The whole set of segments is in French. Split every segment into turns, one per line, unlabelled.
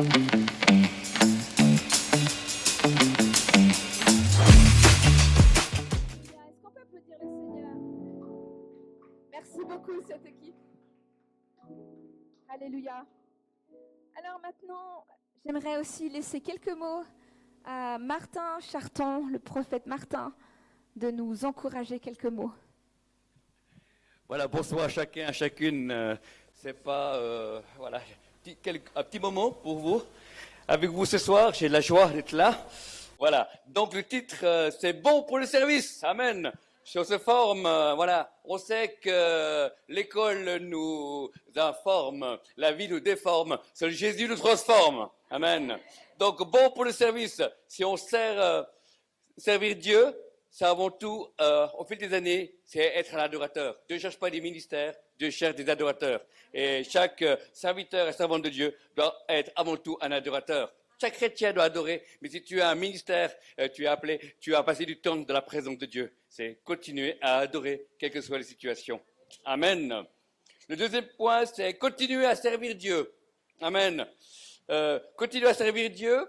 Est-ce qu'on peut applaudir le Seigneur? Merci beaucoup, cette équipe. Alléluia. Alors maintenant, j'aimerais aussi laisser quelques mots à Martin Charton, le prophète Martin, de nous encourager quelques mots.
Voilà, bonsoir à chacun, à chacune. C'est pas, voilà, un petit moment pour vous. Avec vous ce soir, j'ai la joie d'être là. Voilà, donc le titre, c'est bon pour le service. Amen. Si on se forme, voilà, on sait que l'école nous informe, la vie nous déforme, seul Jésus nous transforme. Amen. Donc bon pour le service. Si on sert, servir Dieu, c'est avant tout, au fil des années, c'est être un adorateur. Dieu ne cherche pas des ministères, Dieu cherche des adorateurs. Et chaque serviteur et servante de Dieu doit être avant tout un adorateur. Chaque chrétien doit adorer, mais si tu as un ministère, tu es appelé, tu as passé du temps dans la présence de Dieu. C'est continuer à adorer, quelles que soient les situations. Amen. Le deuxième point, c'est continuer à servir Dieu. Amen. Continuer à servir Dieu,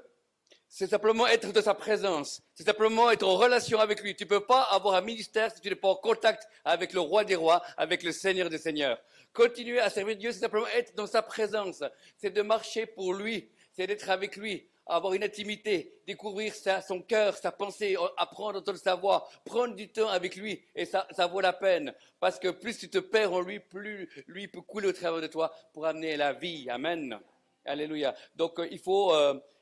c'est simplement être de sa présence. C'est simplement être en relation avec lui. Tu ne peux pas avoir un ministère si tu n'es pas en contact avec le roi des rois, avec le Seigneur des seigneurs. Continuer à servir Dieu, c'est simplement être dans sa présence. C'est de marcher pour lui. C'est d'être avec lui, avoir une intimité, découvrir son cœur, sa pensée, apprendre à entendre sa voix, prendre du temps avec lui. Et ça vaut la peine. Parce que plus tu te perds en lui, plus lui peut couler au travers de toi pour amener la vie. Amen. Alléluia. Donc il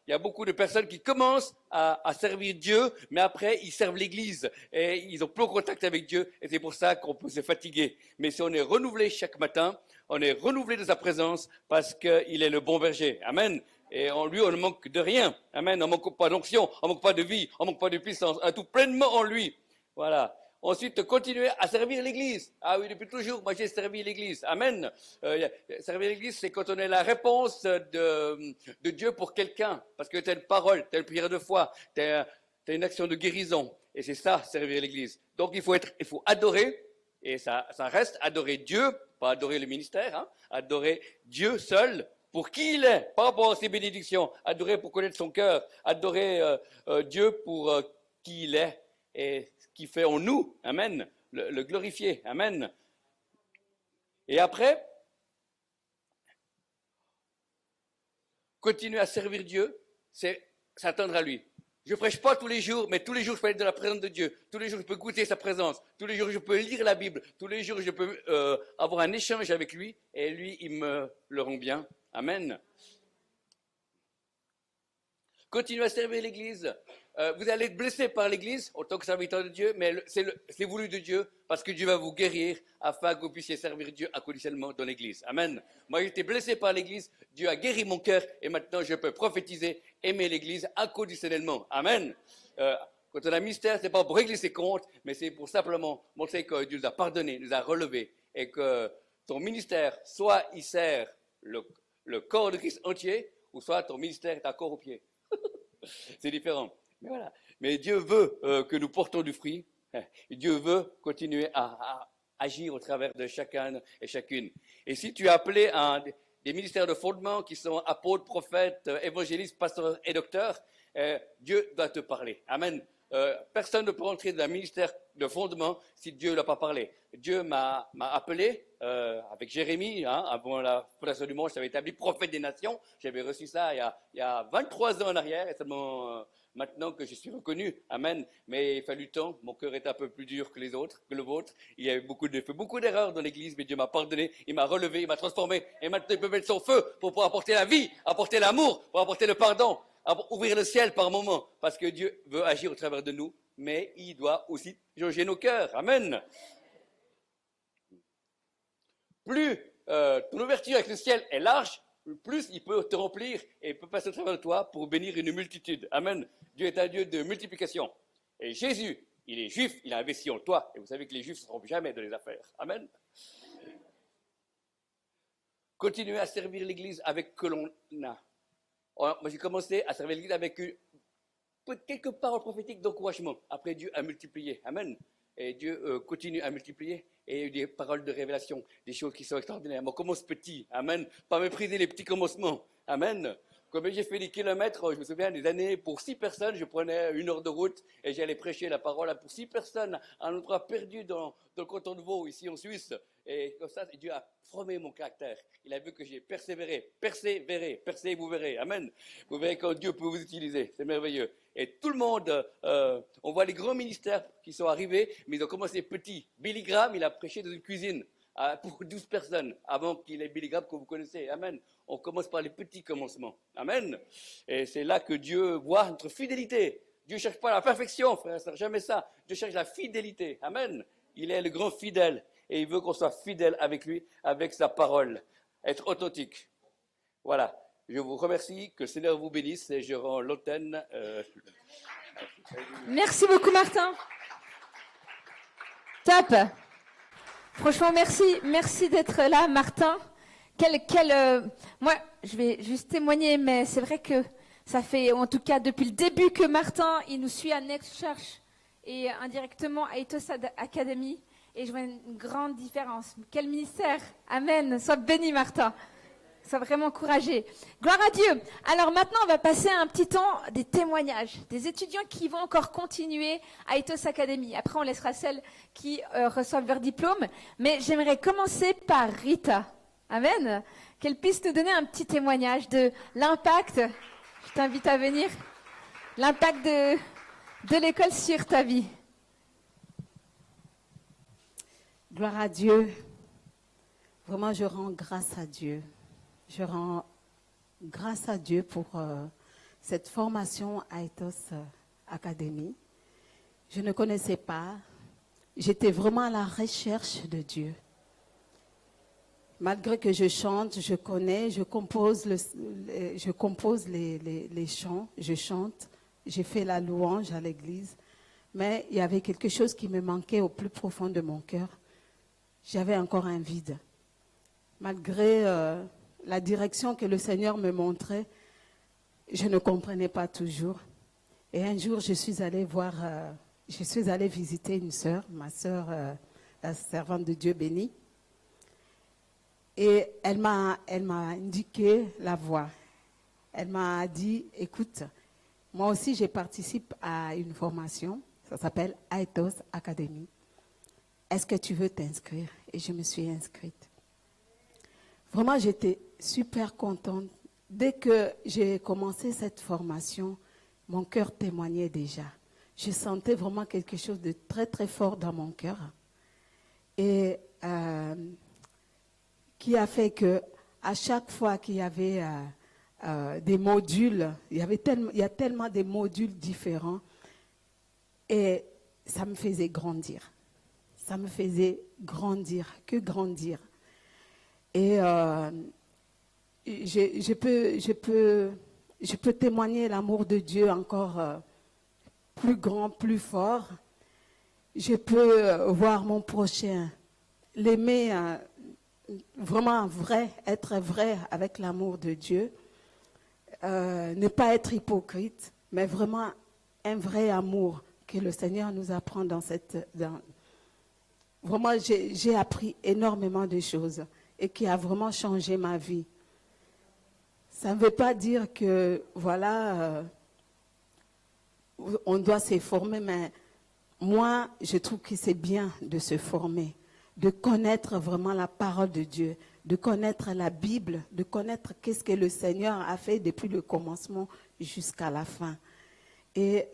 y a beaucoup de personnes qui commencent à servir Dieu, mais après ils servent l'Église et ils ont plus contact avec Dieu et c'est pour ça qu'on peut se fatiguer. Mais si on est renouvelé chaque matin, on est renouvelé de sa présence parce qu'il est le bon berger. Amen. Et en lui, on ne manque de rien. Amen. On ne manque pas d'onction, on ne manque pas de vie, on ne manque pas de puissance. On a tout pleinement en lui. Voilà. Ensuite, continuer à servir l'Église. Ah oui, depuis toujours, moi j'ai servi l'Église. Amen. Servir l'Église, c'est quand on est la réponse de Dieu pour quelqu'un. Parce que tu as une parole, tu as une prière de foi, tu as une action de guérison. Et c'est ça, servir l'Église. Donc il faut adorer, et ça reste adorer Dieu, pas adorer le ministère, hein, adorer Dieu seul pour qui il est, pas pour ses bénédictions. Adorer pour connaître son cœur, adorer Dieu pour qui il est. Et ce qui fait en nous, amen, le glorifier, amen. Et après, continuer à servir Dieu, c'est s'attendre à lui. Je ne prêche pas tous les jours, mais tous les jours je peux être dans la présence de Dieu. Tous les jours je peux goûter sa présence. Tous les jours je peux lire la Bible. Tous les jours je peux avoir un échange avec lui et lui il me le rend bien. Amen. Continuez à servir l'Église. Vous allez être blessé par l'Église en tant que serviteur de Dieu, mais c'est voulu de Dieu parce que Dieu va vous guérir afin que vous puissiez servir Dieu inconditionnellement dans l'Église. Amen. Moi, j'ai été blessé par l'Église. Dieu a guéri mon cœur et maintenant je peux prophétiser, aimer l'Église inconditionnellement. Amen. Quand on a un mystère, ce n'est pas pour régler ses comptes, mais c'est pour simplement montrer que Dieu nous a pardonné, nous a relevés et que ton ministère, soit il sert le corps de Christ entier, ou soit ton ministère est un corps au pied. C'est différent. Mais voilà. Mais Dieu veut que nous portons du fruit. Et Dieu veut continuer à agir au travers de chacun et chacune. Et si tu es appelé à des ministères de fondement qui sont apôtres, prophètes, évangélistes, pasteurs et docteurs, Dieu doit te parler. Amen. Personne ne peut entrer dans un ministère de fondement si Dieu ne l'a pas parlé. Dieu m'a appelé avec Jérémie, hein, avant la fondation du monde, je t'avais établi prophète des nations. J'avais reçu ça il y a 23 ans en arrière, et seulement maintenant que je suis reconnu. Amen. Mais il a fallu du temps, mon cœur est un peu plus dur que les autres, que le vôtre. Il y a eu beaucoup d'erreurs dans l'église, mais Dieu m'a pardonné, il m'a relevé, il m'a transformé. Et maintenant il peut mettre son feu pour pouvoir apporter la vie, apporter l'amour, pour apporter le pardon, ouvrir le ciel par moment. Parce que Dieu veut agir au travers de nous, mais il doit aussi jauger nos cœurs. Amen. Plus ton ouverture avec le ciel est large, plus il peut te remplir et il peut passer au travers de toi pour bénir une multitude. Amen. Dieu est un Dieu de multiplication. Et Jésus, il est juif, il a investi en toi. Et vous savez que les juifs ne se trompent jamais dans les affaires. Amen. Continuez à servir l'Église avec ce que l'on a. Moi, j'ai commencé à servir l'Église avec quelques paroles prophétiques d'encouragement. Après, Dieu a multiplié. Amen. Et Dieu continue à multiplier. Et il y a eu des paroles de révélation, des choses qui sont extraordinaires. On commence petit. Amen. Pas mépriser les petits commencements. Amen. Combien j'ai fait des kilomètres, je me souviens des années, pour 6 personnes, je prenais 1 heure de route et j'allais prêcher la parole pour 6 personnes, un endroit perdu dans le canton de Vaud, ici en Suisse. Et comme ça, Dieu a formé mon caractère. Il a vu que j'ai persévéré, persévérez, vous verrez. Amen. Vous verrez quand Dieu peut vous utiliser. C'est merveilleux. Et tout le monde, on voit les grands ministères qui sont arrivés, mais ils ont commencé petits. Billy Graham, il a prêché dans une cuisine pour 12 personnes avant qu'il ait Billy Graham que vous connaissez. Amen. On commence par les petits commencements. Amen. Et c'est là que Dieu voit notre fidélité. Dieu ne cherche pas la perfection, frère, c'est jamais ça. Dieu cherche la fidélité. Amen. Il est le grand fidèle et il veut qu'on soit fidèle avec lui, avec sa parole. Être authentique. Voilà. Je vous remercie, que le Seigneur vous bénisse et je rends l'antenne.
Merci beaucoup, Martin. Top. Franchement, merci d'être là, Martin. Moi, je vais juste témoigner, mais c'est vrai que ça fait, en tout cas, depuis le début que Martin, il nous suit à Next Church et indirectement à Ethos Academy, et je vois une grande différence. Quel ministère. Amen. Sois béni, Martin. Sois vraiment encouragé. Gloire à Dieu. Alors maintenant, on va passer à un petit temps des témoignages, des étudiants qui vont encore continuer à Ethos Academy. Après, on laissera celles qui reçoivent leur diplôme. Mais j'aimerais commencer par Rita. Amen. Qu'elle puisse nous donner un petit témoignage de l'impact, je t'invite à venir, l'impact de l'école sur ta vie.
Gloire à Dieu. Vraiment, je rends grâce à Dieu. Je rends grâce à Dieu pour cette formation à Ethos Academy. Je ne connaissais pas. J'étais vraiment à la recherche de Dieu. Malgré que je chante, je connais, je compose les chants, je chante, j'ai fait la louange à l'église. Mais il y avait quelque chose qui me manquait au plus profond de mon cœur. J'avais encore un vide. Malgré la direction que le Seigneur me montrait, je ne comprenais pas toujours. Et un jour, je suis allée visiter une sœur, ma sœur, la servante de Dieu béni. Et elle m'a indiqué la voie. Elle m'a dit, écoute, moi aussi, je participe à une formation, ça s'appelle Ethos Academy. Est-ce que tu veux t'inscrire? Et je me suis inscrite. Vraiment, j'étais super contente. Dès que j'ai commencé cette formation, mon cœur témoignait déjà. Je sentais vraiment quelque chose de très, très fort dans mon cœur. Et qui a fait que à chaque fois qu'il y avait des modules, il y a tellement de modules différents, et ça me faisait grandir. Ça me faisait grandir, que grandir. Et je peux témoigner l'amour de Dieu encore plus grand, plus fort. Je peux voir mon prochain, l'aimer vraiment vrai, être vrai avec l'amour de Dieu. Ne pas être hypocrite, mais vraiment un vrai amour que le Seigneur nous apprend Vraiment, j'ai appris énormément de choses et qui a vraiment changé ma vie. Ça ne veut pas dire que, voilà, on doit se former, mais moi, je trouve que c'est bien de se former, de connaître vraiment la parole de Dieu, de connaître la Bible, de connaître qu'est-ce que le Seigneur a fait depuis le commencement jusqu'à la fin. Et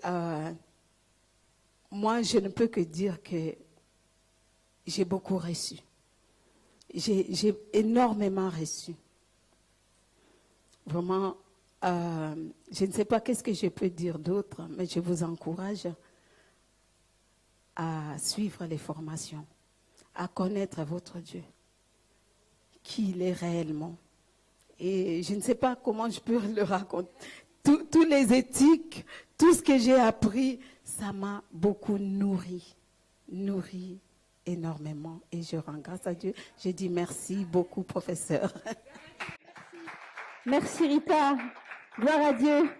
moi, je ne peux que dire que j'ai beaucoup reçu. J'ai énormément reçu. Vraiment, je ne sais pas qu'est-ce que je peux dire d'autre, mais je vous encourage à suivre les formations, à connaître votre Dieu, qui il est réellement. Et je ne sais pas comment je peux le raconter. Tous les éthiques, tout ce que j'ai appris, ça m'a beaucoup nourri énormément. Et je rends grâce à Dieu. Je dis merci beaucoup, professeur.
Merci Rita. Gloire à Dieu.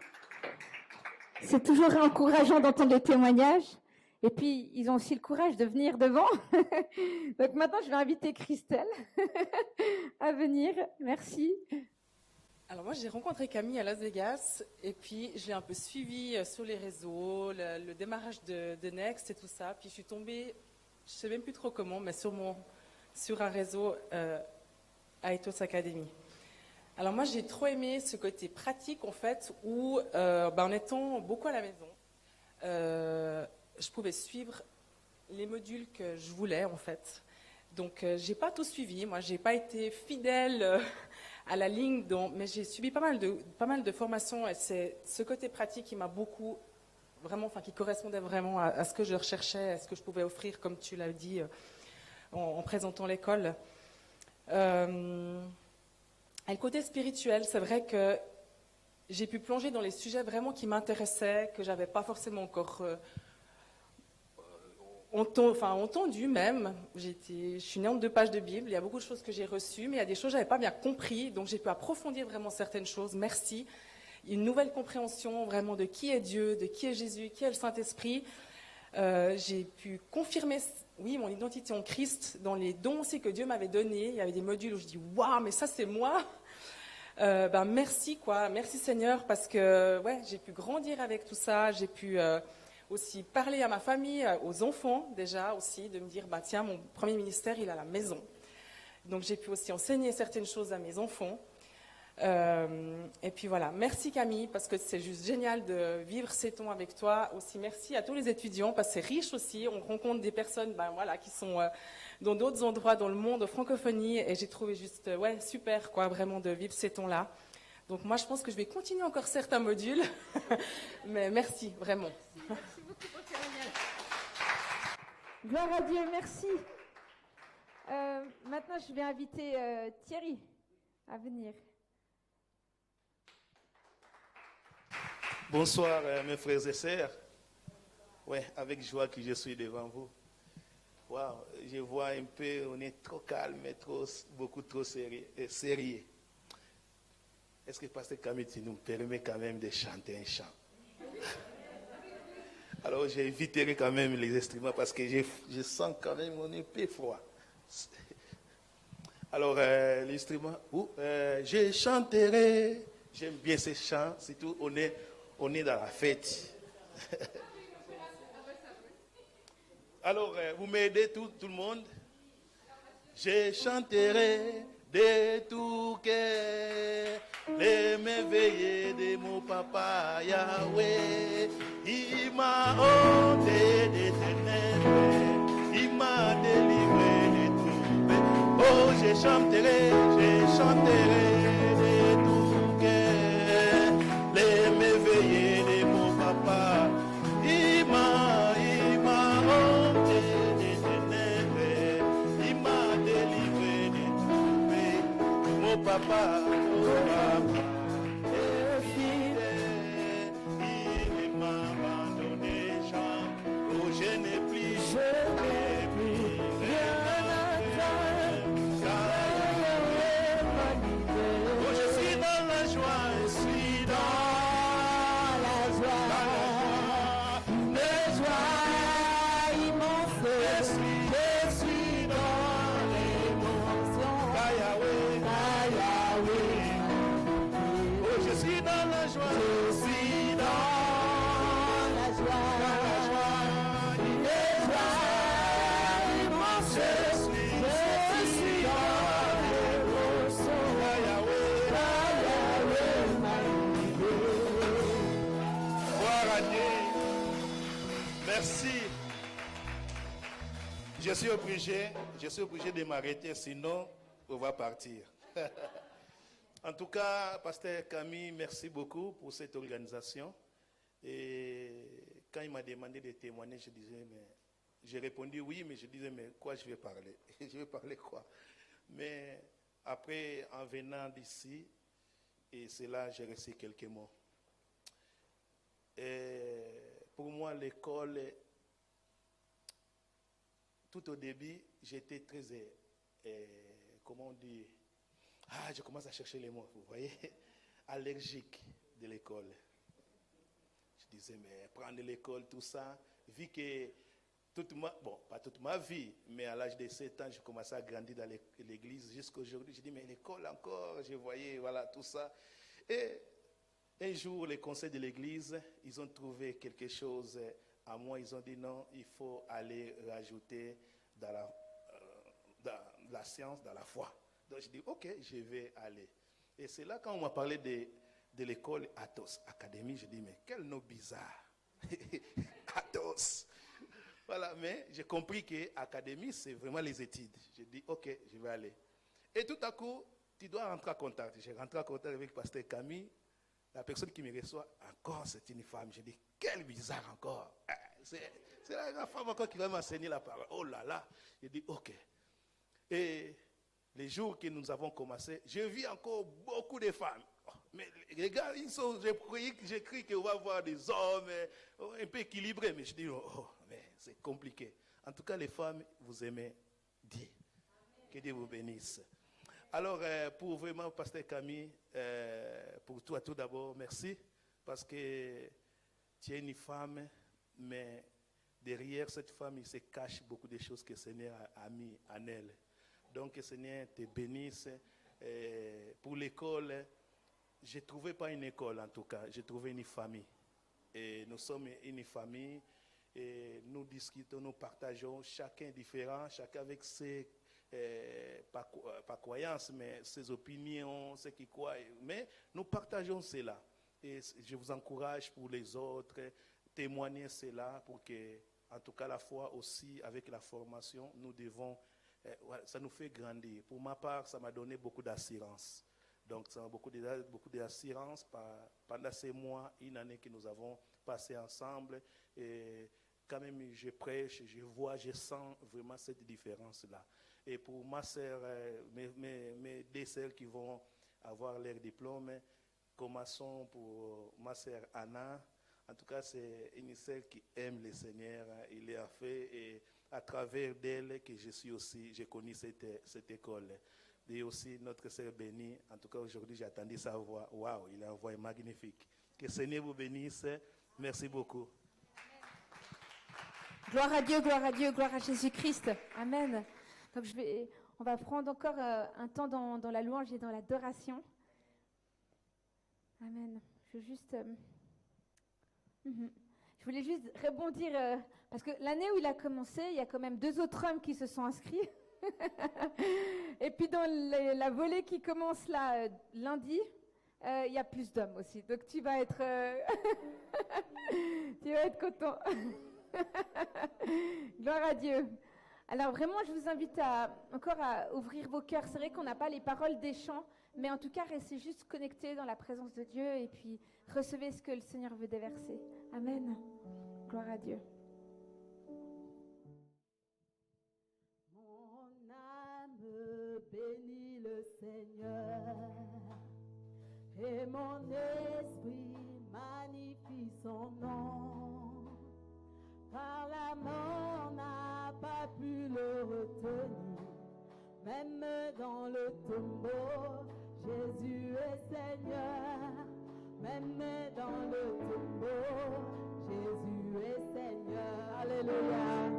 C'est toujours encourageant d'entendre les témoignages. Et puis, ils ont aussi le courage de venir devant. Donc maintenant, je vais inviter Christelle à venir. Merci.
Alors moi j'ai rencontré Camille à Las Vegas et puis j'ai un peu suivi sur les réseaux le démarrage de Next et tout ça. Puis je suis tombée, je sais même plus trop comment, mais sur un réseau Aethos Academy. Alors moi j'ai trop aimé ce côté pratique en fait où en étant beaucoup à la maison, je pouvais suivre les modules que je voulais en fait. Donc j'ai pas tout suivi, moi j'ai pas été fidèle à la ligne, mais j'ai subi pas mal de formations et c'est ce côté pratique qui m'a beaucoup, vraiment, enfin qui correspondait vraiment à ce que je recherchais, à ce que je pouvais offrir, comme tu l'as dit en présentant l'école. Et le côté spirituel, c'est vrai que j'ai pu plonger dans les sujets vraiment qui m'intéressaient, que j'avais pas forcément encore entendu même. Je suis née en 2 pages de Bible, il y a beaucoup de choses que j'ai reçues, mais il y a des choses que je n'avais pas bien compris, donc j'ai pu approfondir vraiment certaines choses, merci. Une nouvelle compréhension vraiment de qui est Dieu, de qui est Jésus, qui est le Saint-Esprit. J'ai pu confirmer, oui, mon identité en Christ, dans les dons aussi que Dieu m'avait donnés. Il y avait des modules où je dis, waouh, mais ça c'est moi. Merci Seigneur, parce que ouais, j'ai pu grandir avec tout ça, j'ai pu aussi parler à ma famille, aux enfants déjà aussi, de me dire, tiens, mon premier ministère, il est à la maison. Donc j'ai pu aussi enseigner certaines choses à mes enfants. Et puis voilà, merci Camille, parce que c'est juste génial de vivre ces temps avec toi. Aussi merci à tous les étudiants, parce que c'est riche aussi, on rencontre des personnes qui sont dans d'autres endroits dans le monde, en francophonie, et j'ai trouvé juste super vraiment de vivre ces temps-là. Donc moi je pense que je vais continuer encore certains modules, mais merci vraiment.
Merci beaucoup pour le témoignage. Gloire à Dieu, merci. Maintenant, je vais inviter Thierry à venir.
Bonsoir mes frères et sœurs. Ouais, avec joie que je suis devant vous. Wow, je vois un peu, on est trop calme, beaucoup trop sérieux. Est-ce que Pasteur Camille, tu nous permets quand même de chanter un chant? Alors j'éviterai quand même les instruments parce que je sens quand même on est un peu froid. Alors l'instrument, je chanterai, j'aime bien ces chants, surtout on est dans la fête. Alors vous m'aidez tout le monde? Je chanterai de tout cœur les merveilles de mon papa Yahweh. Il m'a ôté des ténèbres, il m'a délivré de tout. Oh, je chanterai de tout cœur les merveilles de mon papa. Il m'a ôté des ténèbres, il m'a délivré de tout. Mon papa, est fidèle, il m'a abandonné, oh je n'ai plus rien à faire, oh je suis dans la joie, je suis dans la joie, une joie immense, je suis dans l'émotion, oh je suis dans la joie, une joie immense, je suis dans l'émotion, gloire à Dieu. Merci. Je suis obligé de m'arrêter, sinon on va partir. En tout cas, Pasteur Camille, merci beaucoup pour cette organisation. Et quand il m'a demandé de témoigner, j'ai répondu oui, mais je disais, mais quoi je vais parler? Je vais parler quoi? Mais après, en venant d'ici, et c'est là j'ai reçu quelques mots. Et pour moi, l'école, tout au début, j'étais très, comment on dit, je commence à chercher les mots, vous voyez, allergique de l'école. Je disais, mais prendre l'école, tout ça, vu que bon, pas toute ma vie, mais à l'âge de 7 ans, j'ai commencé à grandir dans l'église jusqu'à aujourd'hui. J'ai dit, mais l'école encore, je voyais, voilà, tout ça. Et un jour, les conseils de l'église, ils ont trouvé quelque chose à moi. Ils ont dit, non, il faut aller rajouter dans la science, dans la foi. Donc, je dis, ok, je vais aller. Et c'est là, quand on m'a parlé de l'école Athos Académie, je dis, mais quel nom bizarre. Athos. Voilà, mais j'ai compris que académie, c'est vraiment les études. J'ai dit, ok, je vais aller. Et tout à coup, tu dois rentrer en contact. J'ai rentré en contact avec Pasteur Camille. La personne qui me reçoit, encore, c'est une femme. J'ai dit, quel bizarre encore. C'est la femme encore qui va m'enseigner la parole. Oh là là. J'ai dit, ok. Et les jours que nous avons commencé, je vis encore beaucoup de femmes. Mais les gars, j'ai cru qu'on va voir des hommes un peu équilibrés. Mais je dis, oh, mais c'est compliqué. En tout cas, les femmes, vous aimez Dieu. Que Dieu vous bénisse. Alors, pour vraiment, Pasteur Camille, pour toi tout d'abord, merci. Parce que tu es une femme, mais derrière cette femme, il se cache beaucoup de choses que le Seigneur a mis en elle. Donc, que le Seigneur te bénisse. Pour l'école, je ne trouvais pas une école en tout cas, j'ai trouvé une famille. Et nous sommes une famille, et nous discutons, nous partageons, chacun différent, chacun avec ses, pas croyances, mais ses opinions, ce qui croit. Mais nous partageons cela. Et je vous encourage pour les autres, témoigner cela pour que, en tout cas la foi aussi, avec la formation, nous devons, ça nous fait grandir. Pour ma part, ça m'a donné beaucoup d'assurance. Donc, ça a beaucoup d'assurance pendant ces mois, une année que nous avons passé ensemble. Et quand même, je prêche, je vois, je sens vraiment cette différence-là. Et pour ma sœur, mes deux sœurs qui vont avoir leur diplôme, commençons pour ma sœur Anna. En tout cas, c'est une sœur qui aime le Seigneur. Il l'a fait et à travers d'elle que je suis aussi, j'ai connu cette école. Et aussi notre sœur bénie. En tout cas, aujourd'hui, j'ai attendu sa voix. Waouh, il a une voix magnifique. Que le Seigneur vous bénisse. Merci beaucoup.
Gloire à Dieu, gloire à Dieu, gloire à Jésus-Christ. Amen. Donc on va prendre encore un temps dans la louange et dans l'adoration. Amen. Je voulais juste rebondir, parce que l'année où il a commencé, il y a quand même 2 autres hommes qui se sont inscrits. Et puis dans la volée qui commence là lundi, il y a plus d'hommes aussi. Donc tu vas être, tu vas être content. Gloire à Dieu. Alors vraiment, je vous invite encore à ouvrir vos cœurs. C'est vrai qu'on n'a pas les paroles des chants, mais en tout cas, restez juste connectés dans la présence de Dieu et puis recevez ce que le Seigneur veut déverser. Amen. Gloire à Dieu.
Mon âme bénit le Seigneur et mon esprit magnifie son nom. Car la mort n'a pas pu le retenir, même dans le tombeau, Jésus est Seigneur. Même dans le tombeau, Jésus est Seigneur. Alléluia.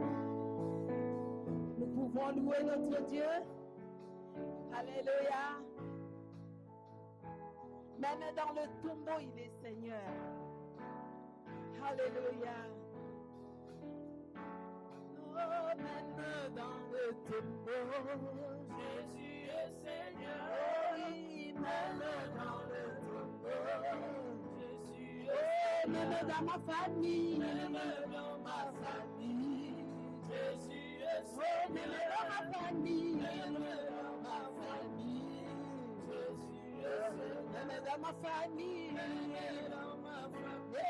Nous pouvons louer notre Dieu. Alléluia. Même dans le tombeau, il est Seigneur. Alléluia. Oh, même dans le tombeau, Jésus est Seigneur. Oh, oui, même dans le tombeau, Jésus est Seigneur. Même dans ma famille, Jésus est Seigneur. Même dans ma famille, Jésus est Seigneur. Même dans ma famille,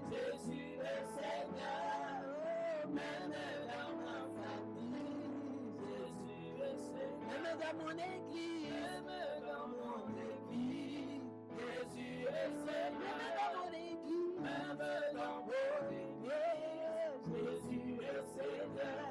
Jésus est Seigneur. Même dans ma famille, Jésus est Seigneur. Même dans mon église, Jésus est Seigneur. Même dans mon église, Jésus est Seigneur.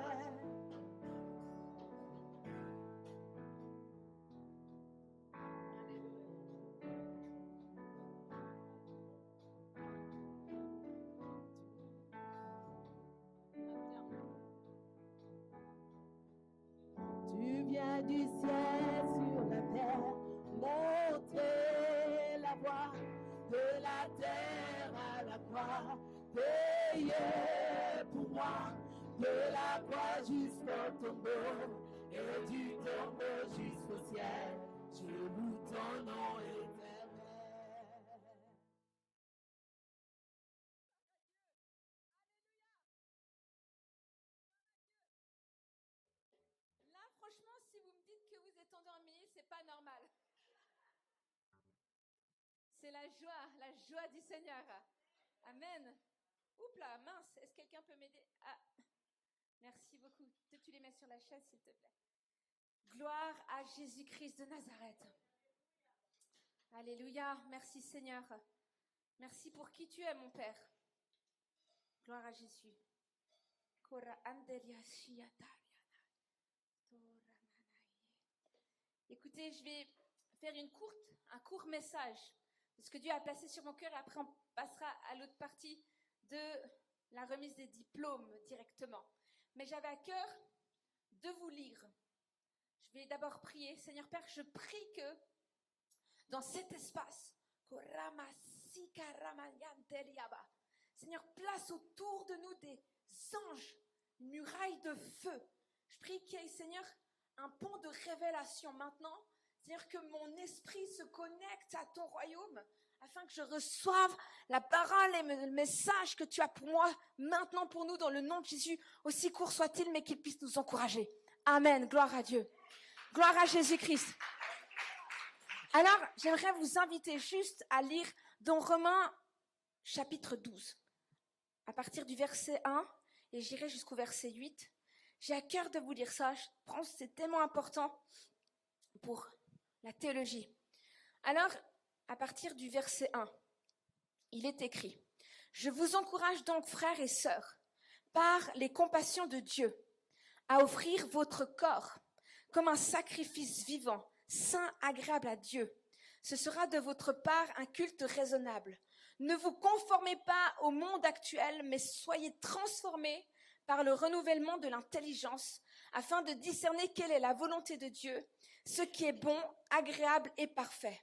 du ciel sur la terre, montrer la voie de la terre à la croix, payé pour moi, de la croix jusqu'au tombeau, et du tombeau jusqu'au ciel, je loue ton nom éternel.
Là, franchement, si vous me dites que vous êtes endormi, c'est pas normal. C'est la joie du Seigneur. Amen. Oups là, mince, est-ce que quelqu'un peut m'aider? Ah, merci beaucoup. Tu les mets sur la chaise, s'il te plaît. Gloire à Jésus-Christ de Nazareth. Alléluia. Merci Seigneur. Merci pour qui tu es, mon Père. Gloire à Jésus. Écoutez, je vais faire un court message de ce que Dieu a placé sur mon cœur et après on passera à l'autre partie de la remise des diplômes directement. Mais j'avais à cœur de vous lire. Je vais d'abord prier. Seigneur Père, je prie que dans cet espace, Seigneur, place autour de nous des anges, une muraille de feu. Je prie qu'il y ait, Seigneur, un pont de révélation maintenant. C'est-à-dire que mon esprit se connecte à ton royaume afin que je reçoive la parole et le message que tu as pour moi maintenant pour nous dans le nom de Jésus, aussi court soit-il, mais qu'il puisse nous encourager. Amen. Gloire à Dieu. Gloire à Jésus-Christ. Alors, j'aimerais vous inviter juste à lire dans Romains chapitre 12, à partir du verset 1, et j'irai jusqu'au verset 8. J'ai à cœur de vous lire ça. Je pense que c'est tellement important pour la théologie. Alors, à partir du verset 1, il est écrit « Je vous encourage donc, frères et sœurs, par les compassions de Dieu, à offrir votre corps comme un sacrifice vivant, saint, agréable à Dieu. Ce sera de votre part un culte raisonnable. Ne vous conformez pas au monde actuel, mais soyez transformés par le renouvellement de l'intelligence, afin de discerner quelle est la volonté de Dieu, ce qui est bon, agréable et parfait.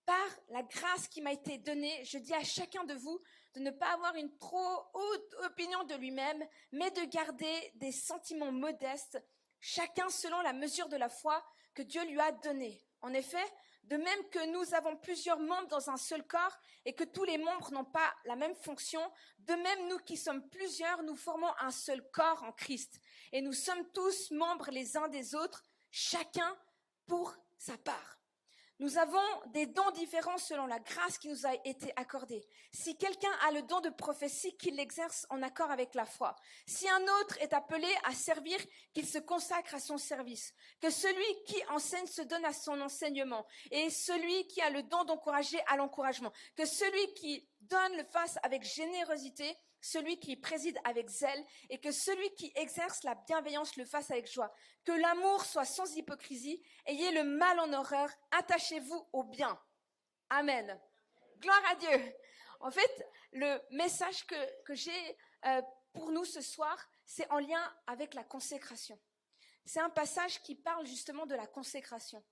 Par la grâce qui m'a été donnée, je dis à chacun de vous de ne pas avoir une trop haute opinion de lui-même, mais de garder des sentiments modestes, chacun selon la mesure de la foi que Dieu lui a donnée. En effet, de même que nous avons plusieurs membres dans un seul corps et que tous les membres n'ont pas la même fonction, de même nous qui sommes plusieurs, nous formons un seul corps en Christ. Et nous sommes tous membres les uns des autres, chacun pour sa part. Nous avons des dons différents selon la grâce qui nous a été accordée. Si quelqu'un a le don de prophétie, qu'il l'exerce en accord avec la foi. Si un autre est appelé à servir, qu'il se consacre à son service. Que celui qui enseigne se donne à son enseignement. Et celui qui a le don d'encourager à l'encouragement. Que celui qui donne le fasse avec générosité, celui qui préside avec zèle, et que celui qui exerce la bienveillance le fasse avec joie. Que l'amour soit sans hypocrisie, ayez le mal en horreur, attachez-vous au bien. Amen. Gloire à Dieu. En fait, le message que j'ai pour nous ce soir, c'est en lien avec la consécration. C'est un passage qui parle justement de la consécration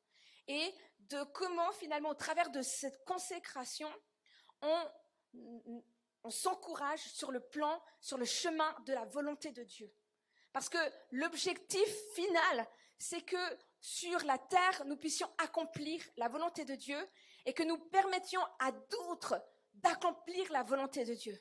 et de comment finalement, au travers de cette consécration, on s'encourage sur le chemin de la volonté de Dieu. Parce que l'objectif final, c'est que sur la terre, nous puissions accomplir la volonté de Dieu et que nous permettions à d'autres d'accomplir la volonté de Dieu.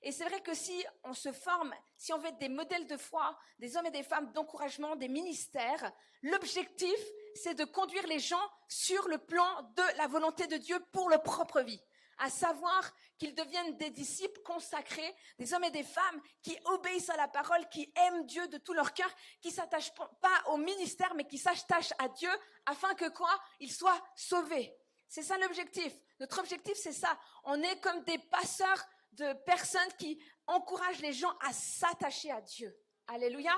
Et c'est vrai que si on se forme, si on veut être des modèles de foi, des hommes et des femmes d'encouragement, des ministères, l'objectif, c'est de conduire les gens sur le plan de la volonté de Dieu pour leur propre vie. À savoir qu'ils deviennent des disciples consacrés, des hommes et des femmes qui obéissent à la parole, qui aiment Dieu de tout leur cœur, qui s'attachent pas au ministère, mais qui s'attachent à Dieu, afin que quoi? Ils soient sauvés. C'est ça l'objectif. Notre objectif, c'est ça. On est comme des passeurs de personnes qui encouragent les gens à s'attacher à Dieu. Alléluia.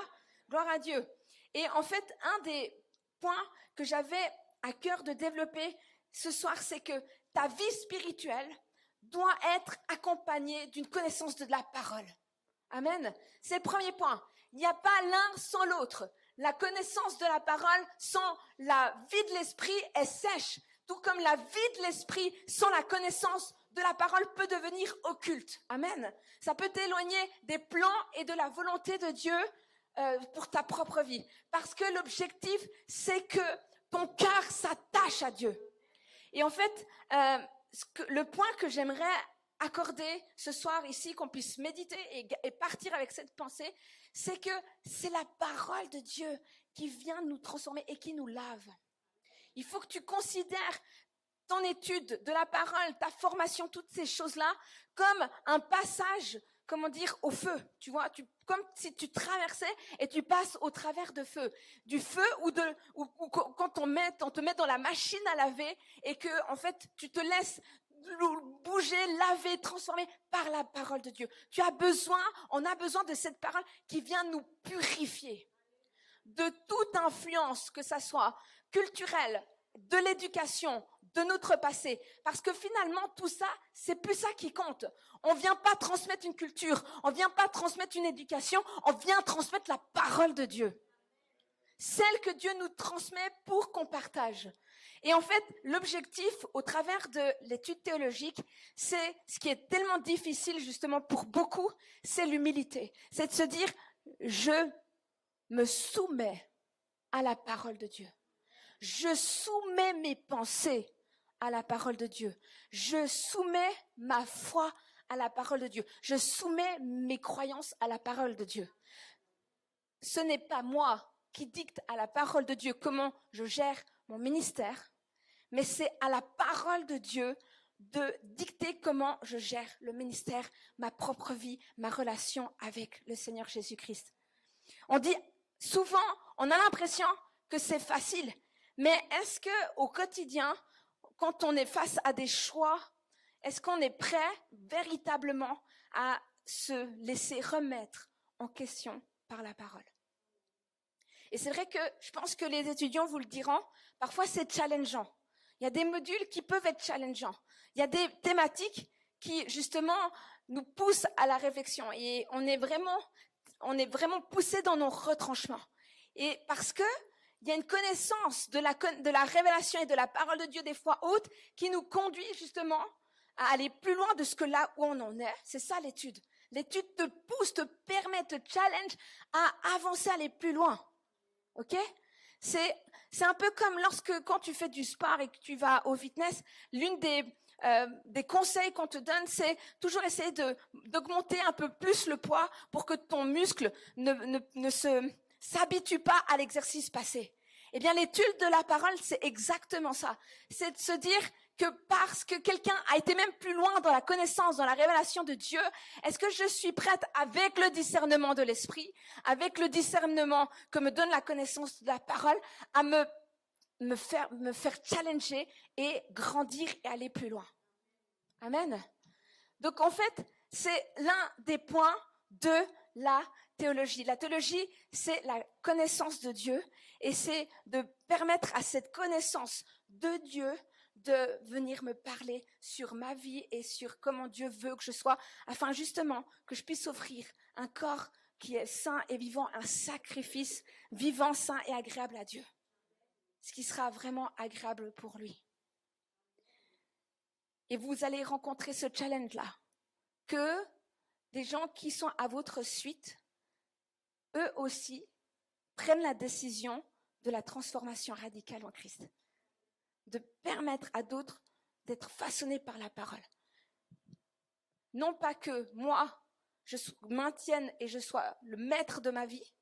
Gloire à Dieu. Et en fait, un des points que j'avais à cœur de développer ce soir, c'est que ta vie spirituelle doit être accompagnée d'une connaissance de la parole. Amen. C'est le premier point. Il n'y a pas l'un sans l'autre. la connaissance de la parole sans la vie de l'esprit est sèche. Tout comme la vie de l'esprit sans la connaissance de la parole peut devenir occulte. Amen. Ça peut t'éloigner des plans et de la volonté de Dieu pour ta propre vie. Parce que l'objectif, c'est que ton cœur s'attache à Dieu. Et en fait, le point que j'aimerais accorder ce soir ici, qu'on puisse méditer et partir avec cette pensée, c'est que c'est la parole de Dieu qui vient nous transformer et qui nous lave. Il faut que tu considères ton étude de la parole, ta formation, toutes ces choses-là, comme un passage, au feu. Tu vois, comme si tu traversais et tu passes au travers de feu. Du feu ou quand on te met dans la machine à laver et que, en fait, tu te laisses bouger, laver, transformer par la parole de Dieu. On a besoin de cette parole qui vient nous purifier de toute influence, que ça soit culturelle, de l'éducation, de notre passé. Parce que finalement, tout ça, c'est plus ça qui compte. On vient pas transmettre une culture, on vient pas transmettre une éducation, on vient transmettre la parole de Dieu. Celle que Dieu nous transmet pour qu'on partage. Et en fait, l'objectif, au travers de l'étude théologique, c'est ce qui est tellement difficile justement pour beaucoup, c'est l'humilité. C'est de se dire, je me soumets à la parole de Dieu. Je soumets mes pensées à la parole de Dieu. Je soumets ma foi à la parole de Dieu. Je soumets mes croyances à la parole de Dieu. Ce n'est pas moi qui dicte à la parole de Dieu comment je gère mon ministère, mais c'est à la parole de Dieu de dicter comment je gère le ministère, ma propre vie, ma relation avec le Seigneur Jésus-Christ. On dit souvent, on a l'impression que c'est facile, mais est-ce que au quotidien, quand on est face à des choix, est-ce qu'on est prêt véritablement à se laisser remettre en question par la parole? Et c'est vrai que je pense que les étudiants vous le diront, parfois c'est challengeant. Il y a des modules qui peuvent être challengeants. Il y a des thématiques qui justement nous poussent à la réflexion et on est vraiment poussé dans nos retranchements. Et parce que il y a une connaissance de la révélation et de la parole de Dieu des fois haute qui nous conduit justement à aller plus loin de ce que là où on en est. C'est ça l'étude. L'étude te pousse, te permet, te challenge à avancer, à aller plus loin. Ok? C'est un peu comme quand tu fais du sport et que tu vas au fitness, l'une des conseils qu'on te donne, c'est toujours essayer d'augmenter un peu plus le poids pour que ton muscle ne s'habitue pas à l'exercice passé. Eh bien, l'étude de la parole, c'est exactement ça. C'est de se dire que parce que quelqu'un a été même plus loin dans la connaissance, dans la révélation de Dieu, est-ce que je suis prête avec le discernement de l'esprit, avec le discernement que me donne la connaissance de la parole, à me faire challenger et grandir et aller plus loin. Amen. Donc en fait, c'est l'un des points de la théologie. La théologie, c'est la connaissance de Dieu et c'est de permettre à cette connaissance de Dieu de venir me parler sur ma vie et sur comment Dieu veut que je sois, afin justement que je puisse offrir un corps qui est sain et vivant, un sacrifice vivant, sain et agréable à Dieu. Ce qui sera vraiment agréable pour lui. Et vous allez rencontrer ce challenge-là, que des gens qui sont à votre suite, eux aussi, prennent la décision de la transformation radicale en Christ. De permettre à d'autres d'être façonnés par la parole. Non pas que moi, je maintienne et je sois le maître de ma vie,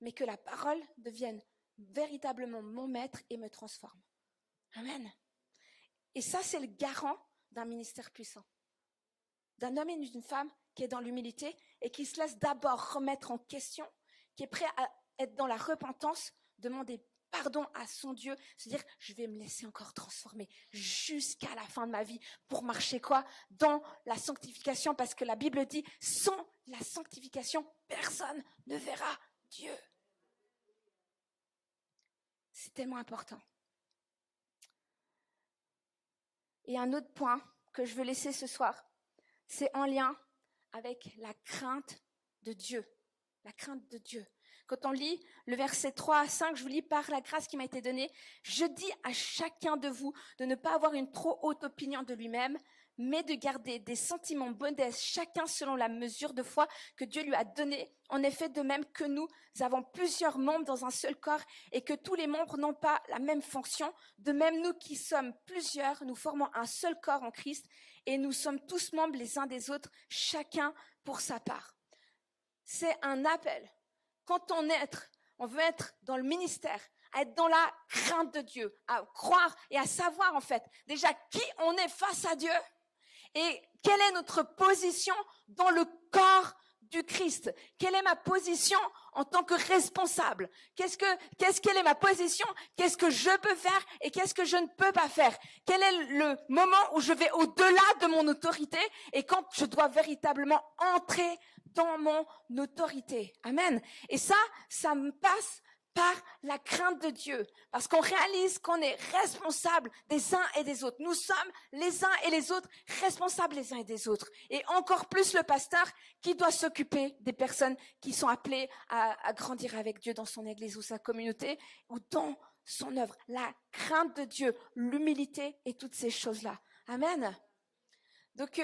mais que la parole devienne véritablement mon maître et me transforme. Amen. Et ça, c'est le garant d'un ministère puissant. D'un homme et d'une femme qui est dans l'humilité et qui se laisse d'abord remettre en question, qui est prêt à être dans la repentance, demander pardon à son Dieu, se dire je vais me laisser encore transformer jusqu'à la fin de ma vie pour marcher quoi? Dans la sanctification, parce que la Bible dit sans la sanctification, personne ne verra Dieu. C'est tellement important. Et un autre point que je veux laisser ce soir, c'est en lien avec la crainte de Dieu. La crainte de Dieu. quand on lit le verset 3 à 5, je vous lis par la grâce qui m'a été donnée. Je dis à chacun de vous de ne pas avoir une trop haute opinion de lui-même, mais de garder des sentiments modestes, chacun selon la mesure de foi que Dieu lui a donnée. En effet, de même que nous avons plusieurs membres dans un seul corps et que tous les membres n'ont pas la même fonction, de même nous qui sommes plusieurs, nous formons un seul corps en Christ et nous sommes tous membres les uns des autres, chacun pour sa part. C'est un appel. Quand on veut être dans le ministère, à être dans la crainte de Dieu, à croire et à savoir en fait déjà qui on est face à Dieu et quelle est notre position dans le corps du Christ. Quelle est ma position en tant que responsable? Quelle est ma position? Qu'est-ce que je peux faire et qu'est-ce que je ne peux pas faire? Quel est le moment où je vais au-delà de mon autorité et quand je dois véritablement entrer dans mon autorité? Amen. Et ça me passe par la crainte de Dieu, parce qu'on réalise qu'on est responsable des uns et des autres. Nous sommes les uns et les autres responsables les uns et des autres. Et encore plus le pasteur qui doit s'occuper des personnes qui sont appelées à grandir avec Dieu dans son église ou sa communauté ou dans son œuvre. La crainte de Dieu, l'humilité et toutes ces choses-là. Amen. Donc,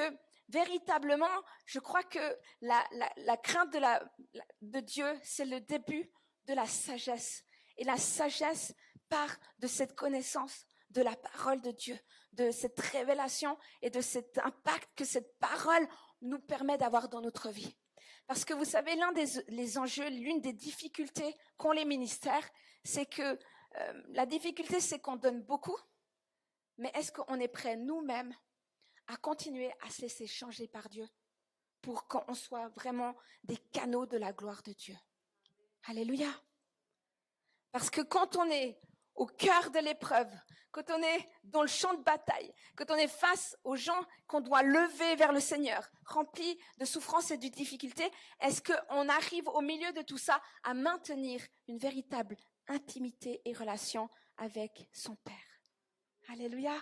véritablement, je crois que la crainte de Dieu, c'est le début de la sagesse. Et la sagesse part de cette connaissance de la parole de Dieu, de cette révélation et de cet impact que cette parole nous permet d'avoir dans notre vie. Parce que vous savez, les enjeux, l'une des difficultés qu'ont les ministères, c'est que la difficulté, c'est qu'on donne beaucoup, mais est-ce qu'on est prêt nous-mêmes à continuer à se laisser changer par Dieu pour qu'on soit vraiment des canaux de la gloire de Dieu? Alléluia. Parce que quand on est au cœur de l'épreuve, quand on est dans le champ de bataille, quand on est face aux gens qu'on doit lever vers le Seigneur, remplis de souffrance et de difficultés, est-ce qu'on arrive au milieu de tout ça à maintenir une véritable intimité et relation avec son Père? Alléluia.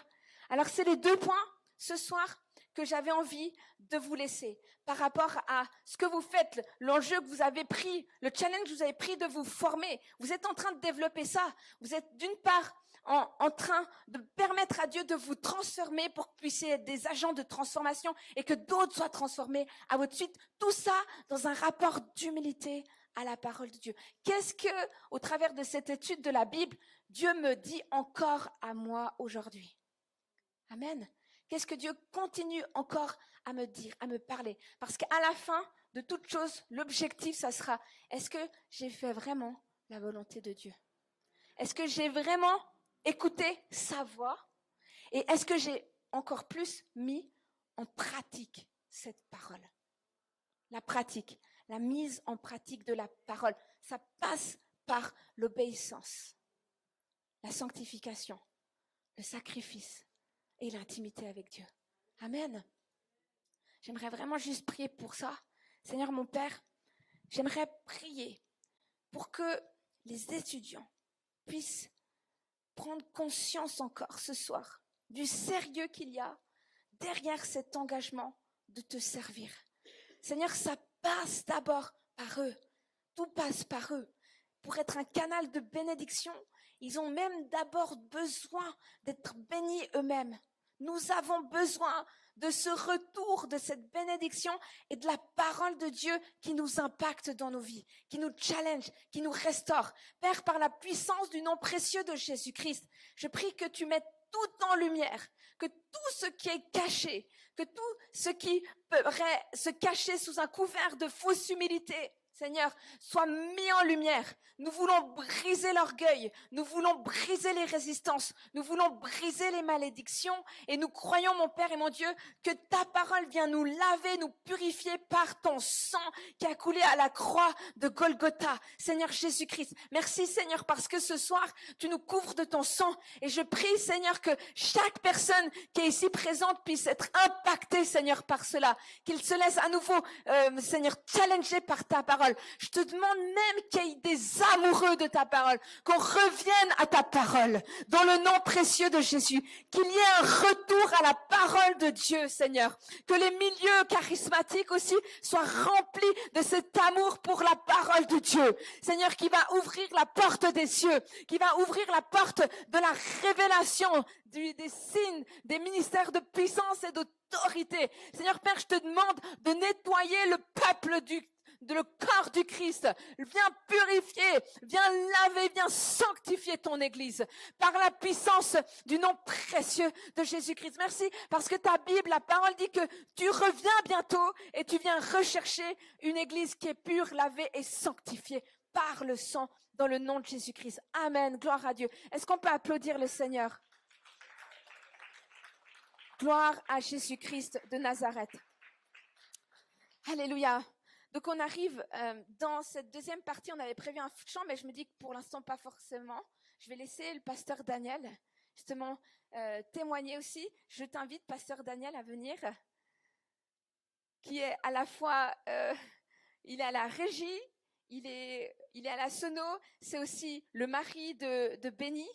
Alors c'est les 2 points ce soir que j'avais envie de vous laisser par rapport à ce que vous faites, l'enjeu que vous avez pris, le challenge que vous avez pris de vous former. Vous êtes en train de développer ça. Vous êtes d'une part en train de permettre à Dieu de vous transformer pour que vous puissiez être des agents de transformation et que d'autres soient transformés à votre suite. Tout ça dans un rapport d'humilité à la parole de Dieu. Qu'est-ce que, au travers de cette étude de la Bible, Dieu me dit encore à moi aujourd'hui? Amen. Qu'est-ce que Dieu continue encore à me dire, à me parler? Parce qu'à la fin de toute chose, l'objectif, ça sera, est-ce que j'ai fait vraiment la volonté de Dieu? Est-ce que j'ai vraiment écouté sa voix? Et est-ce que j'ai encore plus mis en pratique cette parole? La pratique, la mise en pratique de la parole, ça passe par l'obéissance, la sanctification, le sacrifice et l'intimité avec Dieu. Amen. J'aimerais vraiment juste prier pour ça. Seigneur mon Père, j'aimerais prier pour que les étudiants puissent prendre conscience encore ce soir du sérieux qu'il y a derrière cet engagement de te servir. Seigneur, ça passe d'abord par eux. Tout passe par eux. Pour être un canal de bénédiction, ils ont même d'abord besoin d'être bénis eux-mêmes. Nous avons besoin de ce retour, de cette bénédiction et de la parole de Dieu qui nous impacte dans nos vies, qui nous challenge, qui nous restaure. Père, par la puissance du nom précieux de Jésus-Christ, je prie que tu mettes tout en lumière, que tout ce qui est caché, que tout ce qui pourrait se cacher sous un couvert de fausse humilité, Seigneur, soit mis en lumière. Nous voulons briser l'orgueil, nous voulons briser les résistances, nous voulons briser les malédictions et nous croyons, mon Père et mon Dieu, que ta parole vient nous laver, nous purifier par ton sang qui a coulé à la croix de Golgotha. Seigneur Jésus-Christ, merci Seigneur parce que ce soir, tu nous couvres de ton sang et je prie Seigneur que chaque personne qui est ici présente puisse être impactée Seigneur par cela, qu'il se laisse à nouveau, Seigneur, challenger par ta parole. parole. Je te demande même qu'il y ait des amoureux de ta parole, qu'on revienne à ta parole, dans le nom précieux de Jésus, qu'il y ait un retour à la parole de Dieu, Seigneur, que les milieux charismatiques aussi soient remplis de cet amour pour la parole de Dieu, Seigneur, qui va ouvrir la porte des cieux, qui va ouvrir la porte de la révélation, des signes, des ministères de puissance et d'autorité. Seigneur Père, je te demande de nettoyer le peuple de le corps du Christ. Viens purifier, viens laver, viens sanctifier ton Église par la puissance du nom précieux de Jésus-Christ. Merci parce que ta Bible, la parole dit que tu reviens bientôt et tu viens rechercher une Église qui est pure, lavée et sanctifiée par le sang dans le nom de Jésus-Christ. Amen. Gloire à Dieu. Est-ce qu'on peut applaudir le Seigneur? Gloire à Jésus-Christ de Nazareth. Alléluia. Donc on arrive dans cette deuxième partie, on avait prévu un chant, mais je me dis que pour l'instant pas forcément. Je vais laisser le pasteur Daniel justement témoigner aussi. Je t'invite, pasteur Daniel, à venir, qui est à la fois, il est à la régie, il est à la sono, c'est aussi le mari de Benny,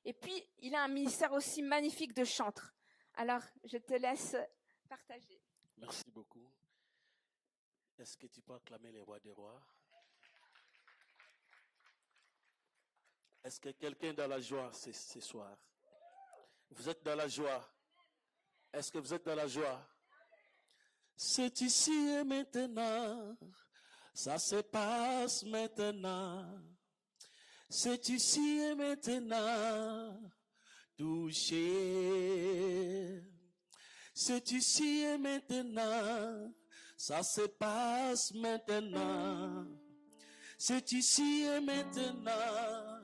et puis il a un ministère aussi magnifique de chantre. Alors, je te laisse partager.
Merci beaucoup. Est-ce que tu peux acclamer les rois des rois? Est-ce que quelqu'un est dans la joie ce soir? Vous êtes dans la joie? Est-ce que vous êtes dans la joie? C'est ici et maintenant. Ça se passe maintenant. C'est ici et maintenant. Touché. C'est ici et maintenant. Ça se passe maintenant. C'est ici et maintenant.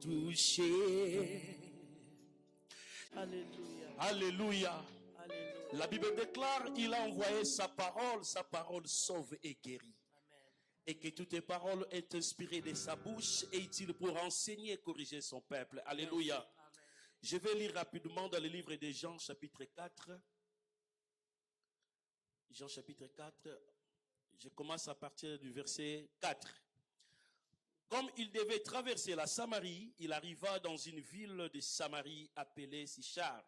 Touché. Alléluia. Alléluia. Alléluia. La Bible déclare, il a envoyé sa parole sauve et guérit. Et que toutes les paroles est inspirées de sa bouche et utile pour enseigner et corriger son peuple. Alléluia. Amen. Je vais lire rapidement dans le livre de Jean, chapitre 4. Jean, chapitre 4. Je commence à partir du verset 4. Comme il devait traverser la Samarie, il arriva dans une ville de Samarie appelée Sichar,